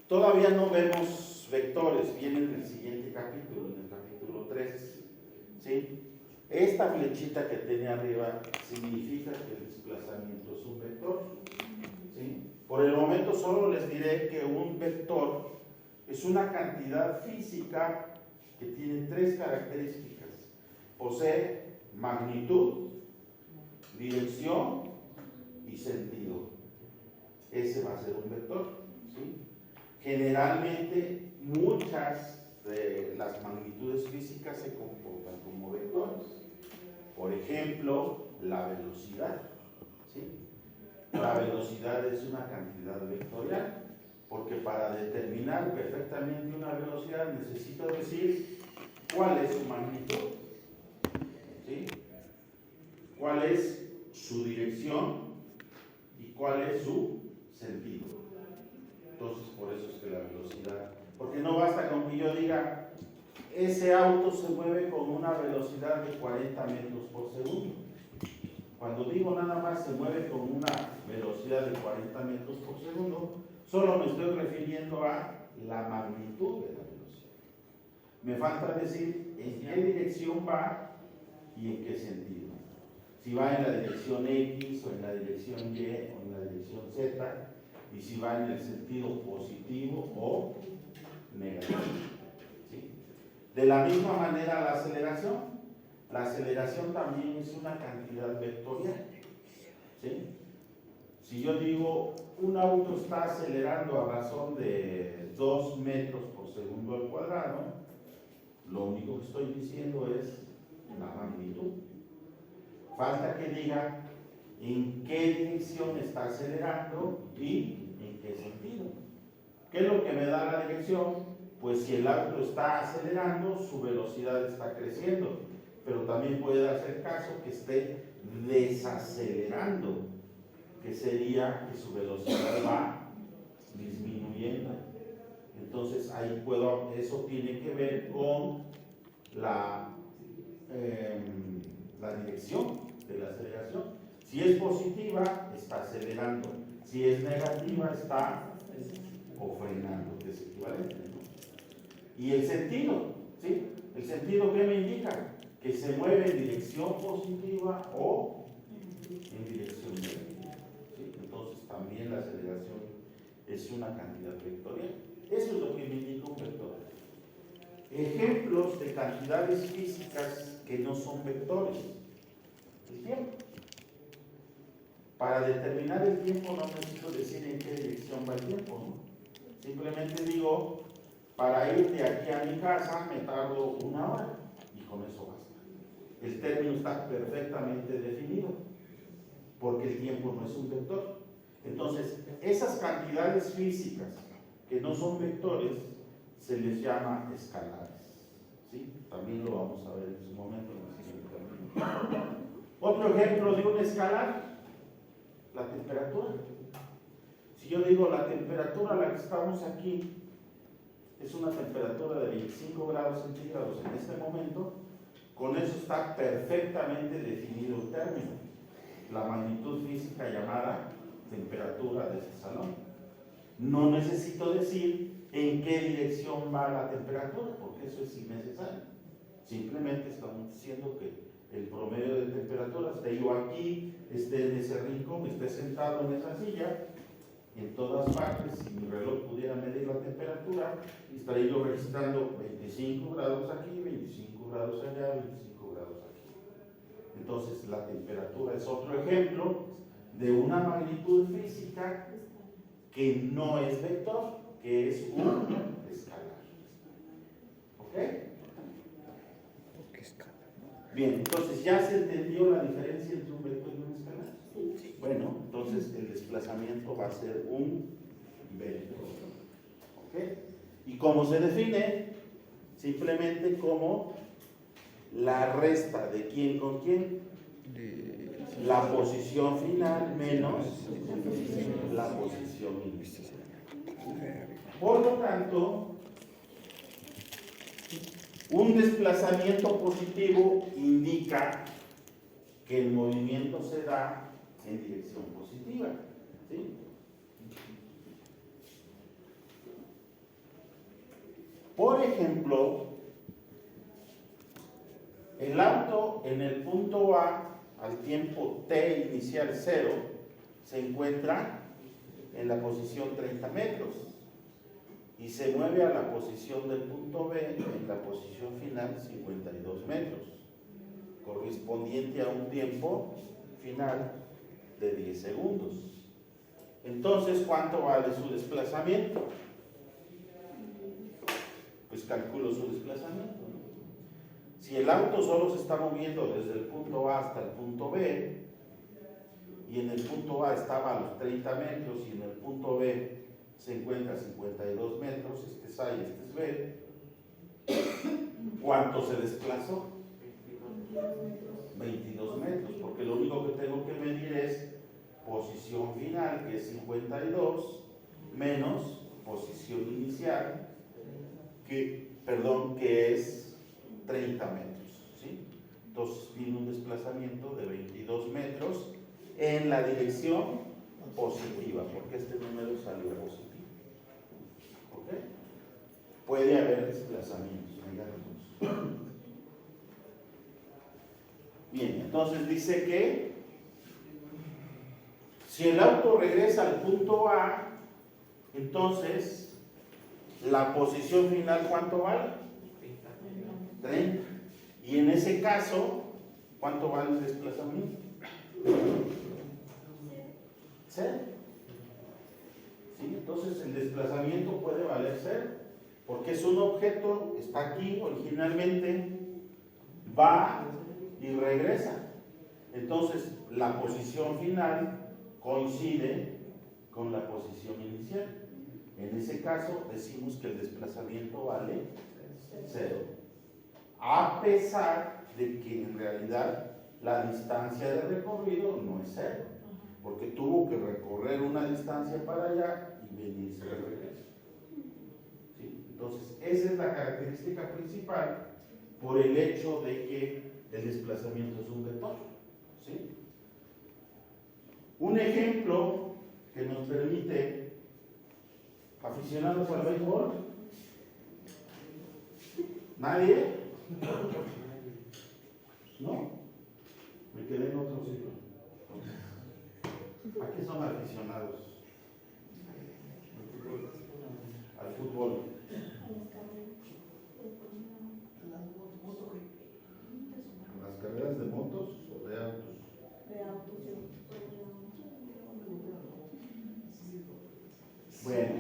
todavía no vemos vectores, viene en el siguiente capítulo, en el capítulo 3. ¿Sí? Esta flechita que tiene arriba significa que el desplazamiento es un vector. ¿Sí? Por el momento solo les diré que un vector es una cantidad física que tiene 3 características. Posee magnitud, dirección y sentido. Ese va a ser un vector. ¿Sí? Generalmente muchas de las magnitudes físicas se comportan como vectores. Por ejemplo, la velocidad. ¿Sí? la velocidad es una cantidad vectorial, porque para determinar perfectamente una velocidad necesito decir cuál es su magnitud, ¿sí? Cuál es su dirección y cuál es su sentido. Entonces, por eso es que la velocidad, porque no basta con que yo diga, ese auto se mueve con una velocidad de 40 metros por segundo. Cuando digo nada más se mueve con una velocidad de 40 metros por segundo, solo me estoy refiriendo a la magnitud de la velocidad. Me falta decir en qué dirección va y en qué sentido. Si va en la dirección X o en la dirección Y o en la dirección Z, y si va en el sentido positivo o negativo. ¿Sí? De la misma manera la aceleración. La aceleración también es una cantidad vectorial. ¿Sí? Si yo digo, un auto está acelerando a razón de 2 metros por segundo al cuadrado, lo único que estoy diciendo es la magnitud. Falta que diga en qué dirección está acelerando y en qué sentido. ¿Qué es lo que me da la dirección? Pues si el auto está acelerando, su velocidad está creciendo, pero también puede darse el caso que esté desacelerando, que sería que su velocidad va disminuyendo. Entonces ahí eso tiene que ver con la dirección de la aceleración. Si es positiva, está acelerando. Si es negativa, está o frenando, que es equivalente, ¿no? Y el sentido, ¿sí? ¿El sentido qué me indica? Que se mueve en dirección positiva o en dirección negativa, ¿sí? Entonces también la aceleración es una cantidad vectorial. Eso es lo que me indica un vector. Ejemplos de cantidades físicas que no son vectores. El tiempo. Para determinar el tiempo no necesito decir en qué dirección va el tiempo, ¿no? Simplemente digo, para ir de aquí a mi casa me tardo 1 hora y con eso basta. El término está perfectamente definido, porque el tiempo no es un vector. Entonces, esas cantidades físicas que no son vectores se les llama escalares, ¿sí? También lo vamos a ver en su momento en el siguiente capítulo. Otro ejemplo de un escalar, la temperatura. Si yo digo la temperatura a la que estamos aquí es una temperatura de 25 grados centígrados en este momento, con eso está perfectamente definido el término, la magnitud física llamada temperatura de ese salón. No necesito decir en qué dirección va la temperatura, porque eso es innecesario. Simplemente estamos diciendo que el promedio de temperatura, esté yo aquí, esté en ese rincón, esté sentado en esa silla, en todas partes, si mi reloj pudiera medir la temperatura, estaría yo registrando 25 grados aquí, 25 grados allá, 25 grados aquí. Entonces la temperatura es otro ejemplo de una magnitud física que no es vector, que es un escalar. ¿Ok? Bien, entonces ya se entendió la diferencia entre un vector y un escalar. Bueno, entonces el desplazamiento va a ser un vector. ¿Ok? ¿Y cómo se define? Simplemente como la resta de quién con quién. La posición final menos la posición inicial. Por lo tanto, un desplazamiento positivo indica que el movimiento se da en dirección positiva, ¿sí? Por ejemplo, el auto en el punto A al tiempo t inicial 0 se encuentra en la posición 30 metros y se mueve a la posición del punto B en la posición final 52 metros, correspondiente a un tiempo final de 10 segundos. Entonces, ¿cuánto vale su desplazamiento? Pues calculo su desplazamiento, ¿no? Si el auto solo se está moviendo desde el punto A hasta el punto B, y en el punto A estaba a los 30 metros y en el punto B se encuentra a 52 metros, este es A y este es B, ¿cuánto se desplazó? 22 metros, porque lo único que tengo que medir es posición final, que es 52, menos posición inicial, que es 30 metros, ¿sí? Entonces tiene un desplazamiento de 22 metros en la dirección positiva, porque este número salió positivo. ¿Ok? Puede haber desplazamientos. Bien, entonces dice que si el auto regresa al punto A, entonces la posición final, ¿cuánto vale? 30. Y en ese caso, ¿cuánto vale el desplazamiento? 0. ¿Sí? Entonces el desplazamiento puede valer 0, porque es un objeto, está aquí originalmente, va y regresa. Entonces la posición final coincide con la posición inicial. En ese caso decimos que el desplazamiento vale 0, a pesar de que en realidad la distancia de recorrido no es 0, porque tuvo que recorrer una distancia para allá y venirse de regreso. ¿Sí? Entonces esa es la característica principal por el hecho de que el desplazamiento es un vector. ¿Sí? Un ejemplo que nos permite, aficionados al béisbol, ¿nadie? ¿No? Me quedé en otro sitio. ¿A qué son aficionados? Al fútbol. ¿Las carreras de motos o de autos? De autos. Bueno,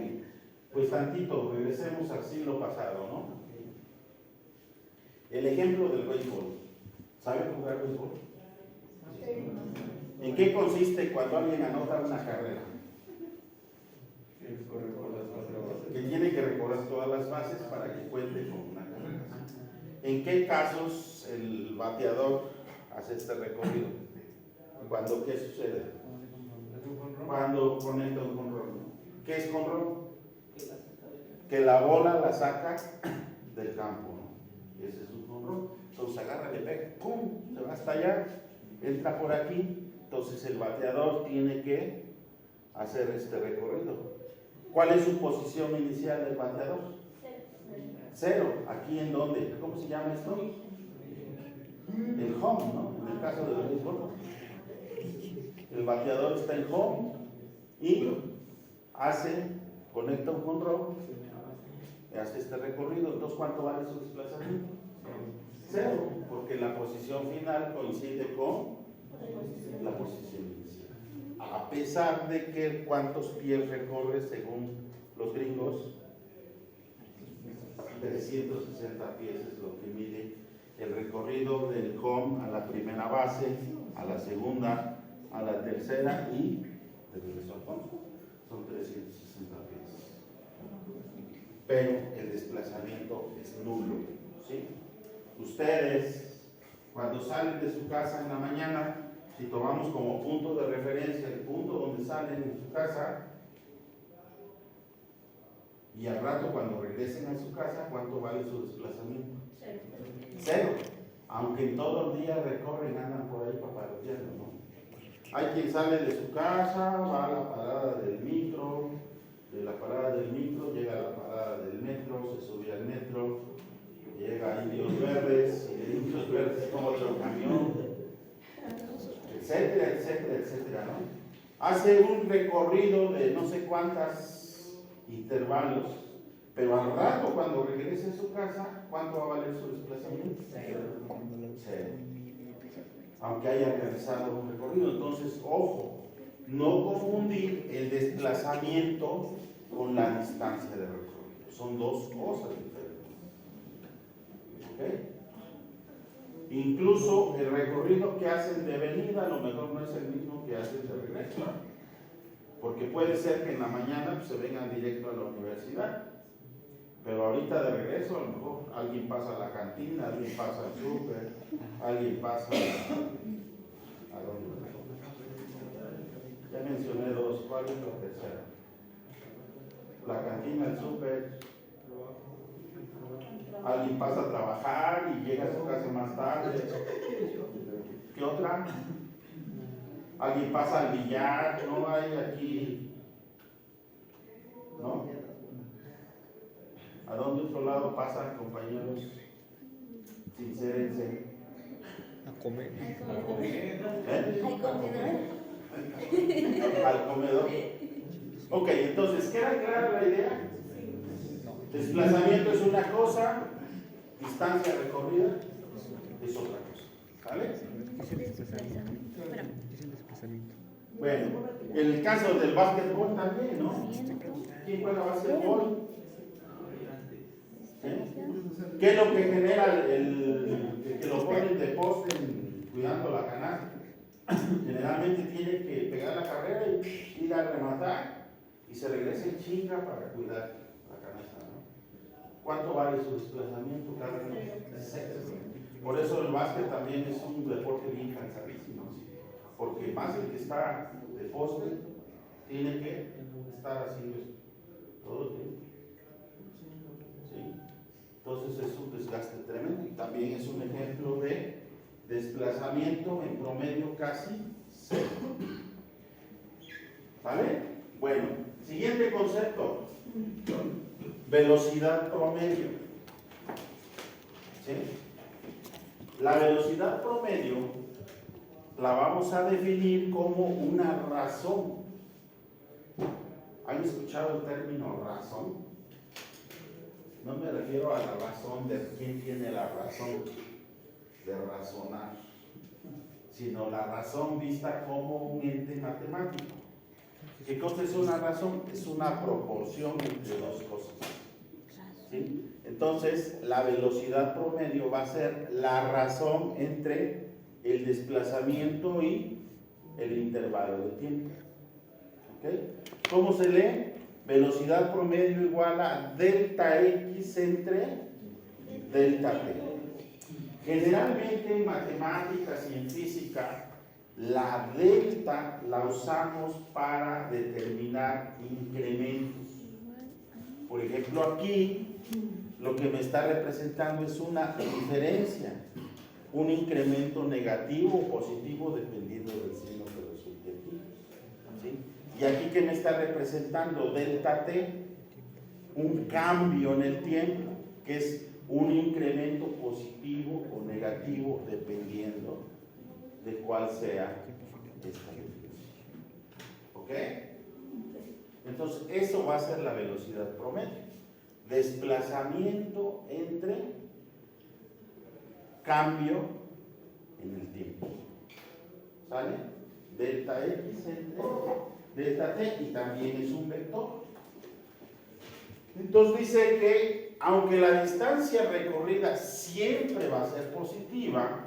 pues tantito, regresemos al siglo pasado, ¿no? El ejemplo del béisbol. ¿Sabe jugar béisbol? ¿En qué consiste cuando alguien anota una carrera? Que tiene que recorrer todas las bases para que cuente con una carrera. ¿En qué casos el bateador hace este recorrido? ¿Cuándo qué sucede? Cuando conecta un jonrón. ¿Qué es jonrón? Que la bola la saca del campo, ¿no? Ese es un jonrón. Entonces agarra, le pega, ¡pum! Se va hasta allá, entra por aquí. Entonces el bateador tiene que hacer este recorrido. ¿Cuál es su posición inicial del bateador? 0. ¿Aquí en dónde? ¿Cómo se llama esto? El home, ¿no? En el caso del béisbol. El bateador está en home y conecta un jonrón, hace este recorrido. Entonces, ¿cuánto vale su desplazamiento? 0, porque la posición final coincide con la posición inicial. A pesar de que cuántos pies recorre según los gringos, 360 pies es lo que mide el recorrido del home a la primera base, a la segunda, a la tercera y de regreso al home. Son 360 pies. Pero el desplazamiento es nulo. ¿Sí? Ustedes, cuando salen de su casa en la mañana, si tomamos como punto de referencia el punto donde salen de su casa, y al rato cuando regresen a su casa, ¿cuánto vale su desplazamiento? 0. Aunque todo el día recorren, andan por ahí paparoteando, ¿no? Hay quien sale de su casa, va a la parada del micro, de la parada del micro llega a la parada del metro, se sube al metro, llega a Indios Verdes, y de Indios Verdes toma otro camión, etcétera, etcétera, etcétera, ¿no? Hace un recorrido de no sé cuántos intervalos, pero al rato cuando regrese a su casa, ¿cuánto va a valer su desplazamiento? 0. Aunque haya realizado un recorrido. Entonces, ojo, no confundir el desplazamiento con la distancia de recorrido. Son dos cosas diferentes. ¿Ok? Incluso el recorrido que hacen de venida a lo mejor no es el mismo que hacen de regreso. Porque puede ser que en la mañana pues, se vengan directo a la universidad, pero ahorita de regreso a lo mejor alguien pasa a la cantina, alguien pasa al súper, alguien pasa a donde. Ya mencioné dos, ¿cuál es la tercera? La cantina, el súper. Alguien pasa a trabajar y llega a su casa más tarde. ¿Qué otra? Alguien pasa al billar, no hay aquí, ¿no? ¿A dónde otro lado pasan, compañeros? Sincérense. A comer. ¿Eh? Al comedor. Al comedor. Ok, entonces, ¿queda clara la idea? Desplazamiento es una cosa, distancia recorrida es otra cosa. ¿Vale? Es el desplazamiento. Es el desplazamiento. Bueno, en el caso del básquetbol también, ¿no? ¿Quién juega básquetbol? ¿Sí? ¿Qué es lo que genera el que lo ponen de poste cuidando la canasta? Generalmente tiene que pegar la carrera y ir a rematar y se regresa en chinga para cuidar la canasta, ¿no? ¿Cuánto vale su desplazamiento cada vez? Por eso el básquet también es un deporte bien cansadísimo, ¿sí? Porque más el que está de poste tiene que estar haciendo esto todo el tiempo. ¿Sí? Entonces es un desgaste tremendo y también es un ejemplo de desplazamiento en promedio casi cero. ¿Vale? Bueno, siguiente concepto. Velocidad promedio. ¿Sí? La velocidad promedio la vamos a definir como una razón. ¿Han escuchado el término razón? No me refiero a la razón de quién tiene la razón de razonar, sino la razón vista como un ente matemático. ¿Qué cosa es una razón? Es una proporción entre dos cosas. ¿Sí? Entonces, la velocidad promedio va a ser la razón entre el desplazamiento y el intervalo de tiempo. ¿Ok? ¿Cómo se lee? Velocidad promedio igual a delta x entre delta t. Generalmente en matemáticas y en física, la delta la usamos para determinar incrementos. Por ejemplo, aquí lo que me está representando es una diferencia, un incremento negativo o positivo dependiendo del signo que resulte aquí. ¿Sí? Y aquí que me está representando delta t, un cambio en el tiempo, que es un incremento positivo o negativo dependiendo de cuál sea esta definición. ¿Ok? Entonces, eso va a ser la velocidad promedio. Desplazamiento entre cambio en el tiempo. ¿Sale? Delta x entre delta t y también es un vector. Entonces dice que aunque la distancia recorrida siempre va a ser positiva,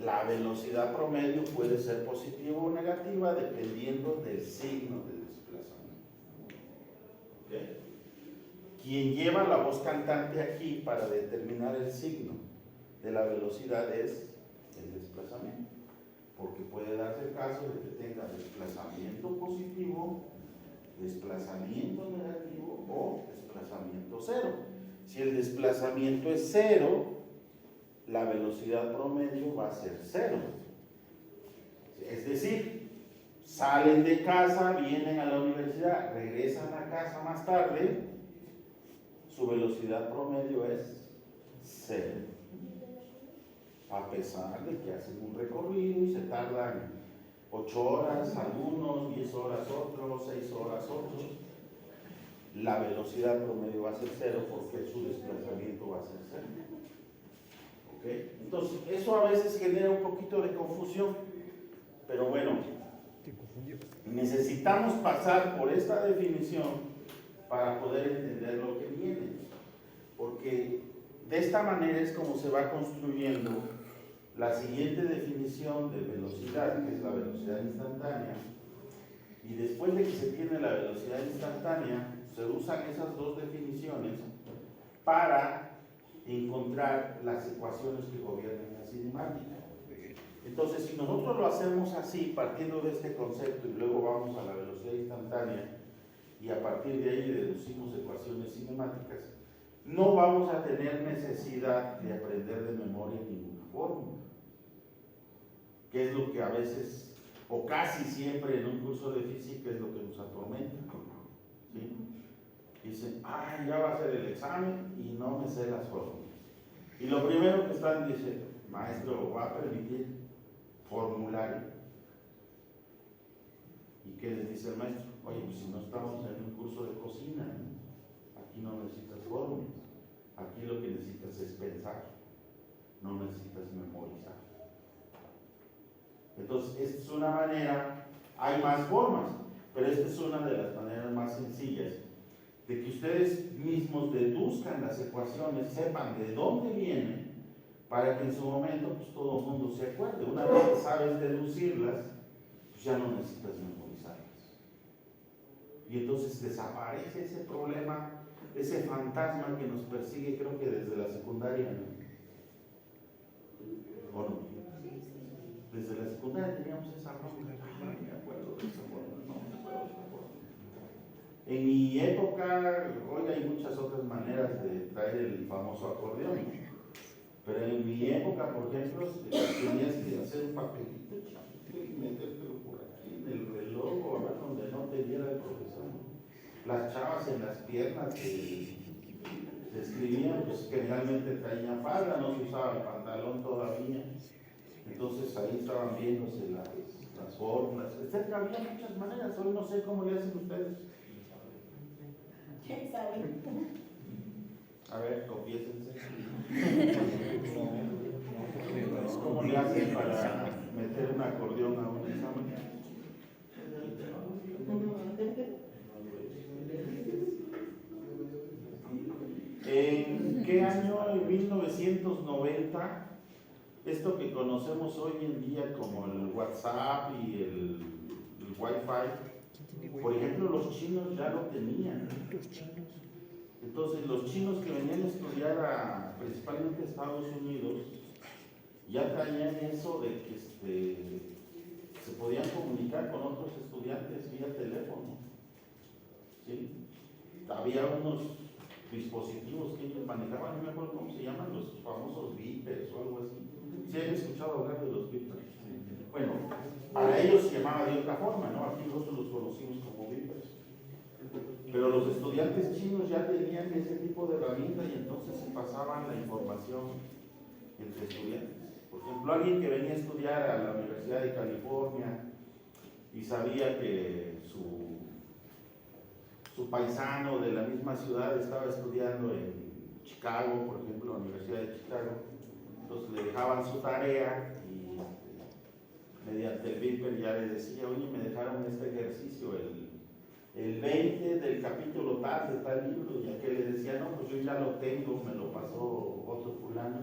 la velocidad promedio puede ser positiva o negativa dependiendo del signo de desplazamiento. ¿Okay? Quien lleva la voz cantante aquí para determinar el signo de la velocidad es el desplazamiento, porque puede darse el caso de que tenga desplazamiento positivo, desplazamiento negativo o desplazamiento cero. Si el desplazamiento es cero, la velocidad promedio va a ser cero. Es decir, salen de casa, vienen a la universidad, regresan a casa más tarde, su velocidad promedio es cero. A pesar de que hacen un recorrido y se tardan 8 horas algunos, 10 horas otros, 6 horas otros, la velocidad promedio va a ser cero porque su desplazamiento va a ser cero. ¿Okay? Entonces, eso a veces genera un poquito de confusión, pero bueno, necesitamos pasar por esta definición para poder entender lo que viene, porque de esta manera es como se va construyendo la siguiente definición de velocidad, que es la velocidad instantánea, y después de que se tiene la velocidad instantánea, se usan esas dos definiciones para encontrar las ecuaciones que gobiernan la cinemática. Entonces, si nosotros lo hacemos así, partiendo de este concepto, y luego vamos a la velocidad instantánea, y a partir de ahí deducimos ecuaciones cinemáticas, no vamos a tener necesidad de aprender de memoria ninguna fórmula, que es lo que a veces, o casi siempre en un curso de física, es lo que nos atormenta, ¿sí? Dicen, ya va a ser el examen y no me sé las fórmulas. Y lo primero que están diciendo, maestro, ¿va a permitir formulario? ¿Y qué les dice el maestro? Oye, pues si no estamos en un curso de cocina, ¿no? Aquí no necesitas fórmulas, aquí lo que necesitas es pensar, no necesitas memorizar. Entonces, esta es una manera, hay más formas, pero esta es una de las maneras más sencillas de que ustedes mismos deduzcan las ecuaciones, sepan de dónde vienen, para que en su momento pues, todo el mundo se acuerde. Una vez que sabes deducirlas, pues ya no necesitas memorizarlas. Y entonces desaparece ese problema, ese fantasma que nos persigue, creo que desde la secundaria, ¿no? ¿O no? Desde la secundaria teníamos esa fórmula, no me acuerdo de esa fórmula, no me acuerdo de esa fórmula. En mi época, hoy hay muchas otras maneras de traer el famoso acordeón, pero en mi época, por ejemplo, tenías que hacer un papelito y metértelo por aquí en el reloj o donde no te viera el profesor. Las chavas en las piernas se escribían, pues generalmente traían falda, no se usaba el pantalón todavía, entonces ahí estaban viéndose las fórmulas, etc. Había muchas maneras, hoy no sé cómo le hacen ustedes. ¿Quién sabe? A ver, confiésense. ¿Cómo le hacen para meter un acordeón a un examen? ¿En qué año? En 1990, esto que conocemos hoy en día como el WhatsApp y el Wi-Fi, por ejemplo, los chinos ya lo tenían. Entonces, los chinos que venían a estudiar principalmente a Estados Unidos, ya traían eso de que se podían comunicar con otros estudiantes vía teléfono. ¿Sí? Había unos dispositivos que ellos manejaban, no me acuerdo cómo se llaman, los famosos beepers o algo así. ¿Sí han escuchado hablar de los beepers? Bueno, para ellos se llamaba de otra forma, ¿no? Aquí nosotros los conocimos como beepers. Pero los estudiantes chinos ya tenían ese tipo de herramienta y entonces se pasaban la información entre estudiantes. Por ejemplo, alguien que venía a estudiar a la Universidad de California y sabía que su paisano de la misma ciudad estaba estudiando en Chicago, por ejemplo, la Universidad de Chicago, entonces le dejaban su tarea y mediante el beeper ya le decía, oye, me dejaron este ejercicio, el 20 del capítulo tal de tal libro, y aquel le decía, no, pues yo ya lo tengo, me lo pasó otro fulano,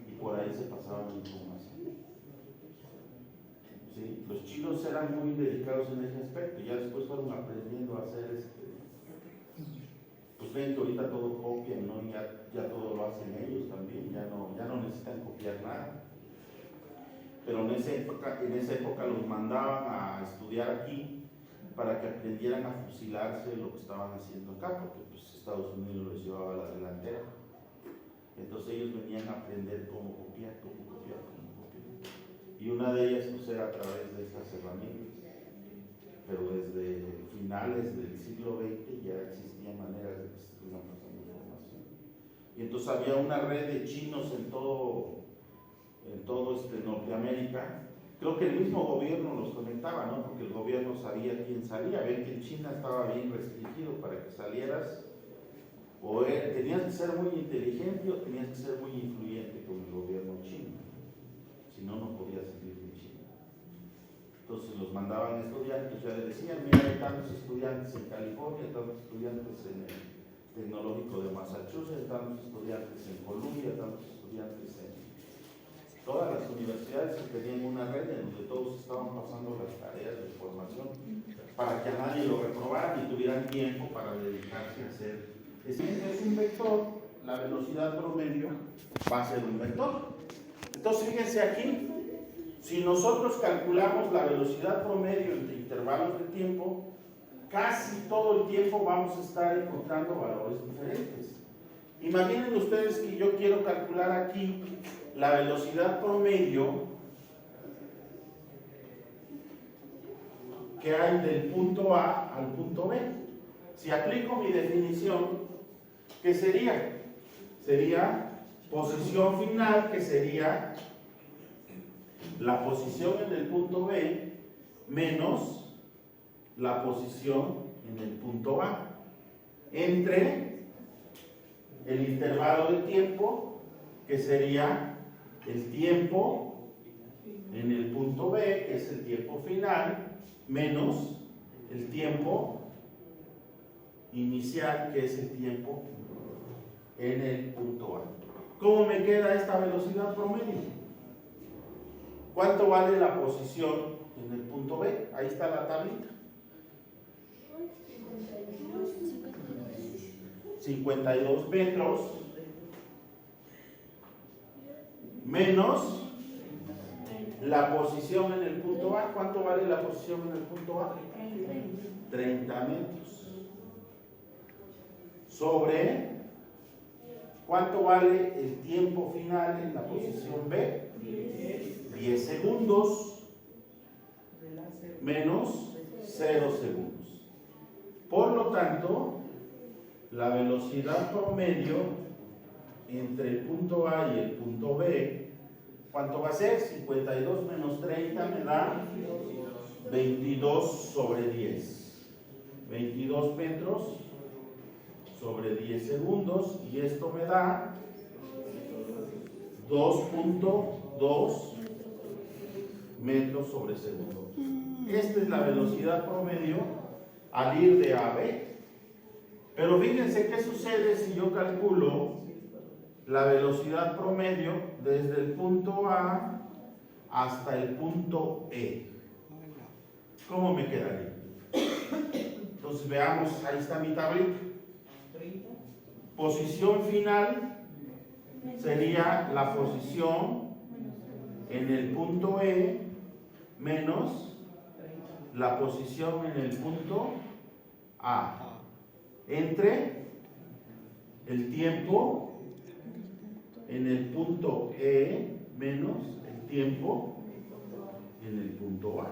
y por ahí se pasaba la información. ¿Sí? Los chinos eran muy dedicados en ese aspecto, ya después fueron aprendiendo a hacer pues ven que ahorita todo copian, ¿no? Ya todo lo hacen ellos también, ya no necesitan copiar nada. Pero en esa época los mandaban a estudiar aquí para que aprendieran a fusilarse lo que estaban haciendo acá, porque pues Estados Unidos les llevaba a la delantera. Entonces ellos venían a aprender cómo copiar. Y una de ellas pues era a través de estas herramientas. Pero desde finales del siglo XX ya existían maneras de que se estuvieran pasando información. Y entonces había una red de chinos en todo Norteamérica. Creo que el mismo gobierno los conectaba, ¿no? Porque el gobierno sabía quién salía. Ven que en China estaba bien restringido para que salieras. Tenías que ser muy inteligente o tenías que ser muy influyente con el gobierno chino. Si no, no podías salir de China. Entonces los mandaban estudiantes, ya les decían, mira, hay tantos estudiantes en California, tantos estudiantes en el Tecnológico de Massachusetts, tantos estudiantes en Columbia, tantos estudiantes en todas las universidades tenían una red en donde todos estaban pasando las tareas de formación para que a nadie lo reprobaran y tuvieran tiempo para dedicarse a hacer. Es un vector, la velocidad promedio va a ser un vector. Entonces fíjense aquí, si nosotros calculamos la velocidad promedio entre intervalos de tiempo, casi todo el tiempo vamos a estar encontrando valores diferentes. Imaginen ustedes que yo quiero calcular aquí la velocidad promedio que hay del punto A al punto B. Si aplico mi definición, ¿qué sería? Sería posición final, que sería la posición en el punto B menos la posición en el punto A, entre el intervalo de tiempo, que sería el tiempo en el punto B, que es el tiempo final, menos el tiempo inicial, que es el tiempo en el punto A. ¿Cómo me queda esta velocidad promedio? ¿Cuánto vale la posición en el punto B? Ahí está la tablita. 52 metros menos la posición en el punto A. ¿Cuánto vale la posición en el punto A? 30 metros. Sobre, ¿cuánto vale el tiempo final en la posición B? 10 segundos menos 0 segundos. Por lo tanto, la velocidad promedio entre el punto A y el punto B, ¿cuánto va a ser? 52 menos 30 me da 22 sobre 10. 22 metros sobre 10 segundos, y esto me da 2.2 metros sobre segundo. Esta es la velocidad promedio al ir de A a B. Pero fíjense qué sucede si yo calculo la velocidad promedio desde el punto A hasta el punto E. ¿Cómo me quedaría? Entonces veamos, ahí está mi tablita. Posición final sería la posición en el punto E menos la posición en el punto A, entre el tiempo en el punto E menos el tiempo en el punto A.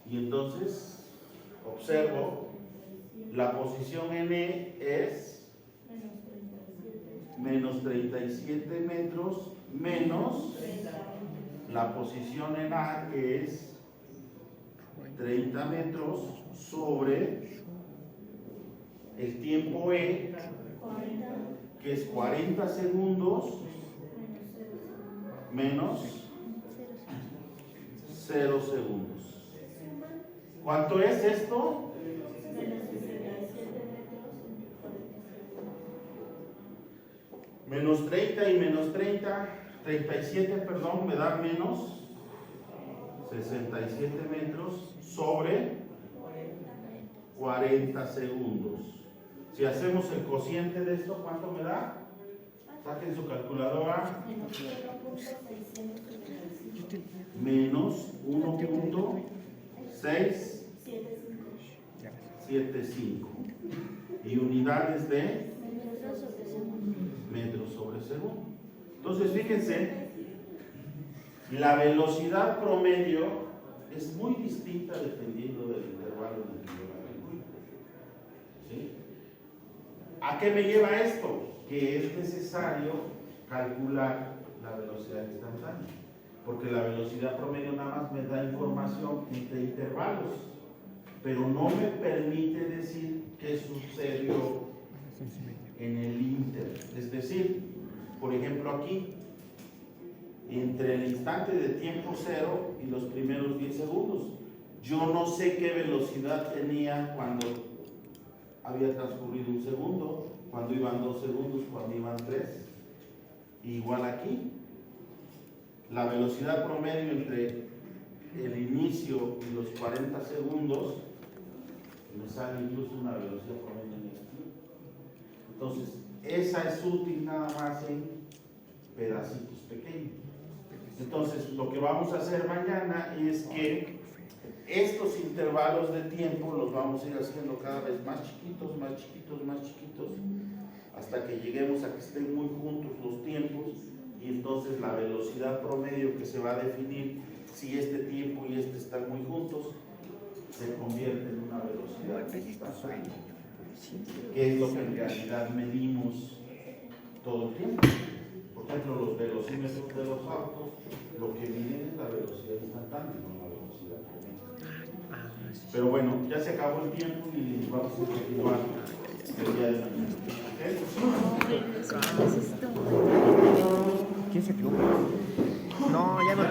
Y entonces observo, la posición en E es menos 37 metros menos la posición en A, que es 30 metros sobre el tiempo E, que es 40 segundos menos 0 segundos. ¿Cuánto es esto? Menos 30 y menos 30, 37, perdón, me da menos 67 metros sobre 40 segundos. Si hacemos el cociente de esto, ¿cuánto me da? Saquen su calculadora. Menos 1.675. Y unidades de metros sobre segundo. Entonces, fíjense, la velocidad promedio es muy distinta dependiendo del intervalo en el que yo la calculo. ¿Sí? ¿A qué me lleva esto? Que es necesario calcular la velocidad instantánea, porque la velocidad promedio nada más me da información entre intervalos, pero no me permite decir qué sucedió en el inter. Es decir, por ejemplo aquí, entre el instante de tiempo cero y los primeros 10 segundos, yo no sé qué velocidad tenía cuando había transcurrido un segundo, cuando iban 2 segundos, cuando iban 3. Igual aquí, la velocidad promedio entre el inicio y los 40 segundos, me sale incluso una velocidad promedio negativa. Entonces, esa es útil nada más en pedacitos pequeños. Entonces, lo que vamos a hacer mañana es que estos intervalos de tiempo los vamos a ir haciendo cada vez más chiquitos, más chiquitos, más chiquitos, hasta que lleguemos a que estén muy juntos los tiempos, y entonces la velocidad promedio que se va a definir, si este tiempo y este están muy juntos, se convierte en una velocidad instantánea, que es lo que en realidad medimos todo el tiempo. Por ejemplo, los velocímetros de los autos, lo que miden es la velocidad instantánea, no la velocidad promedio. Pero bueno, ya se acabó el tiempo y vamos a continuar el día de mañana. ¿Okay? ¿Quién se equivocó? No, ya no.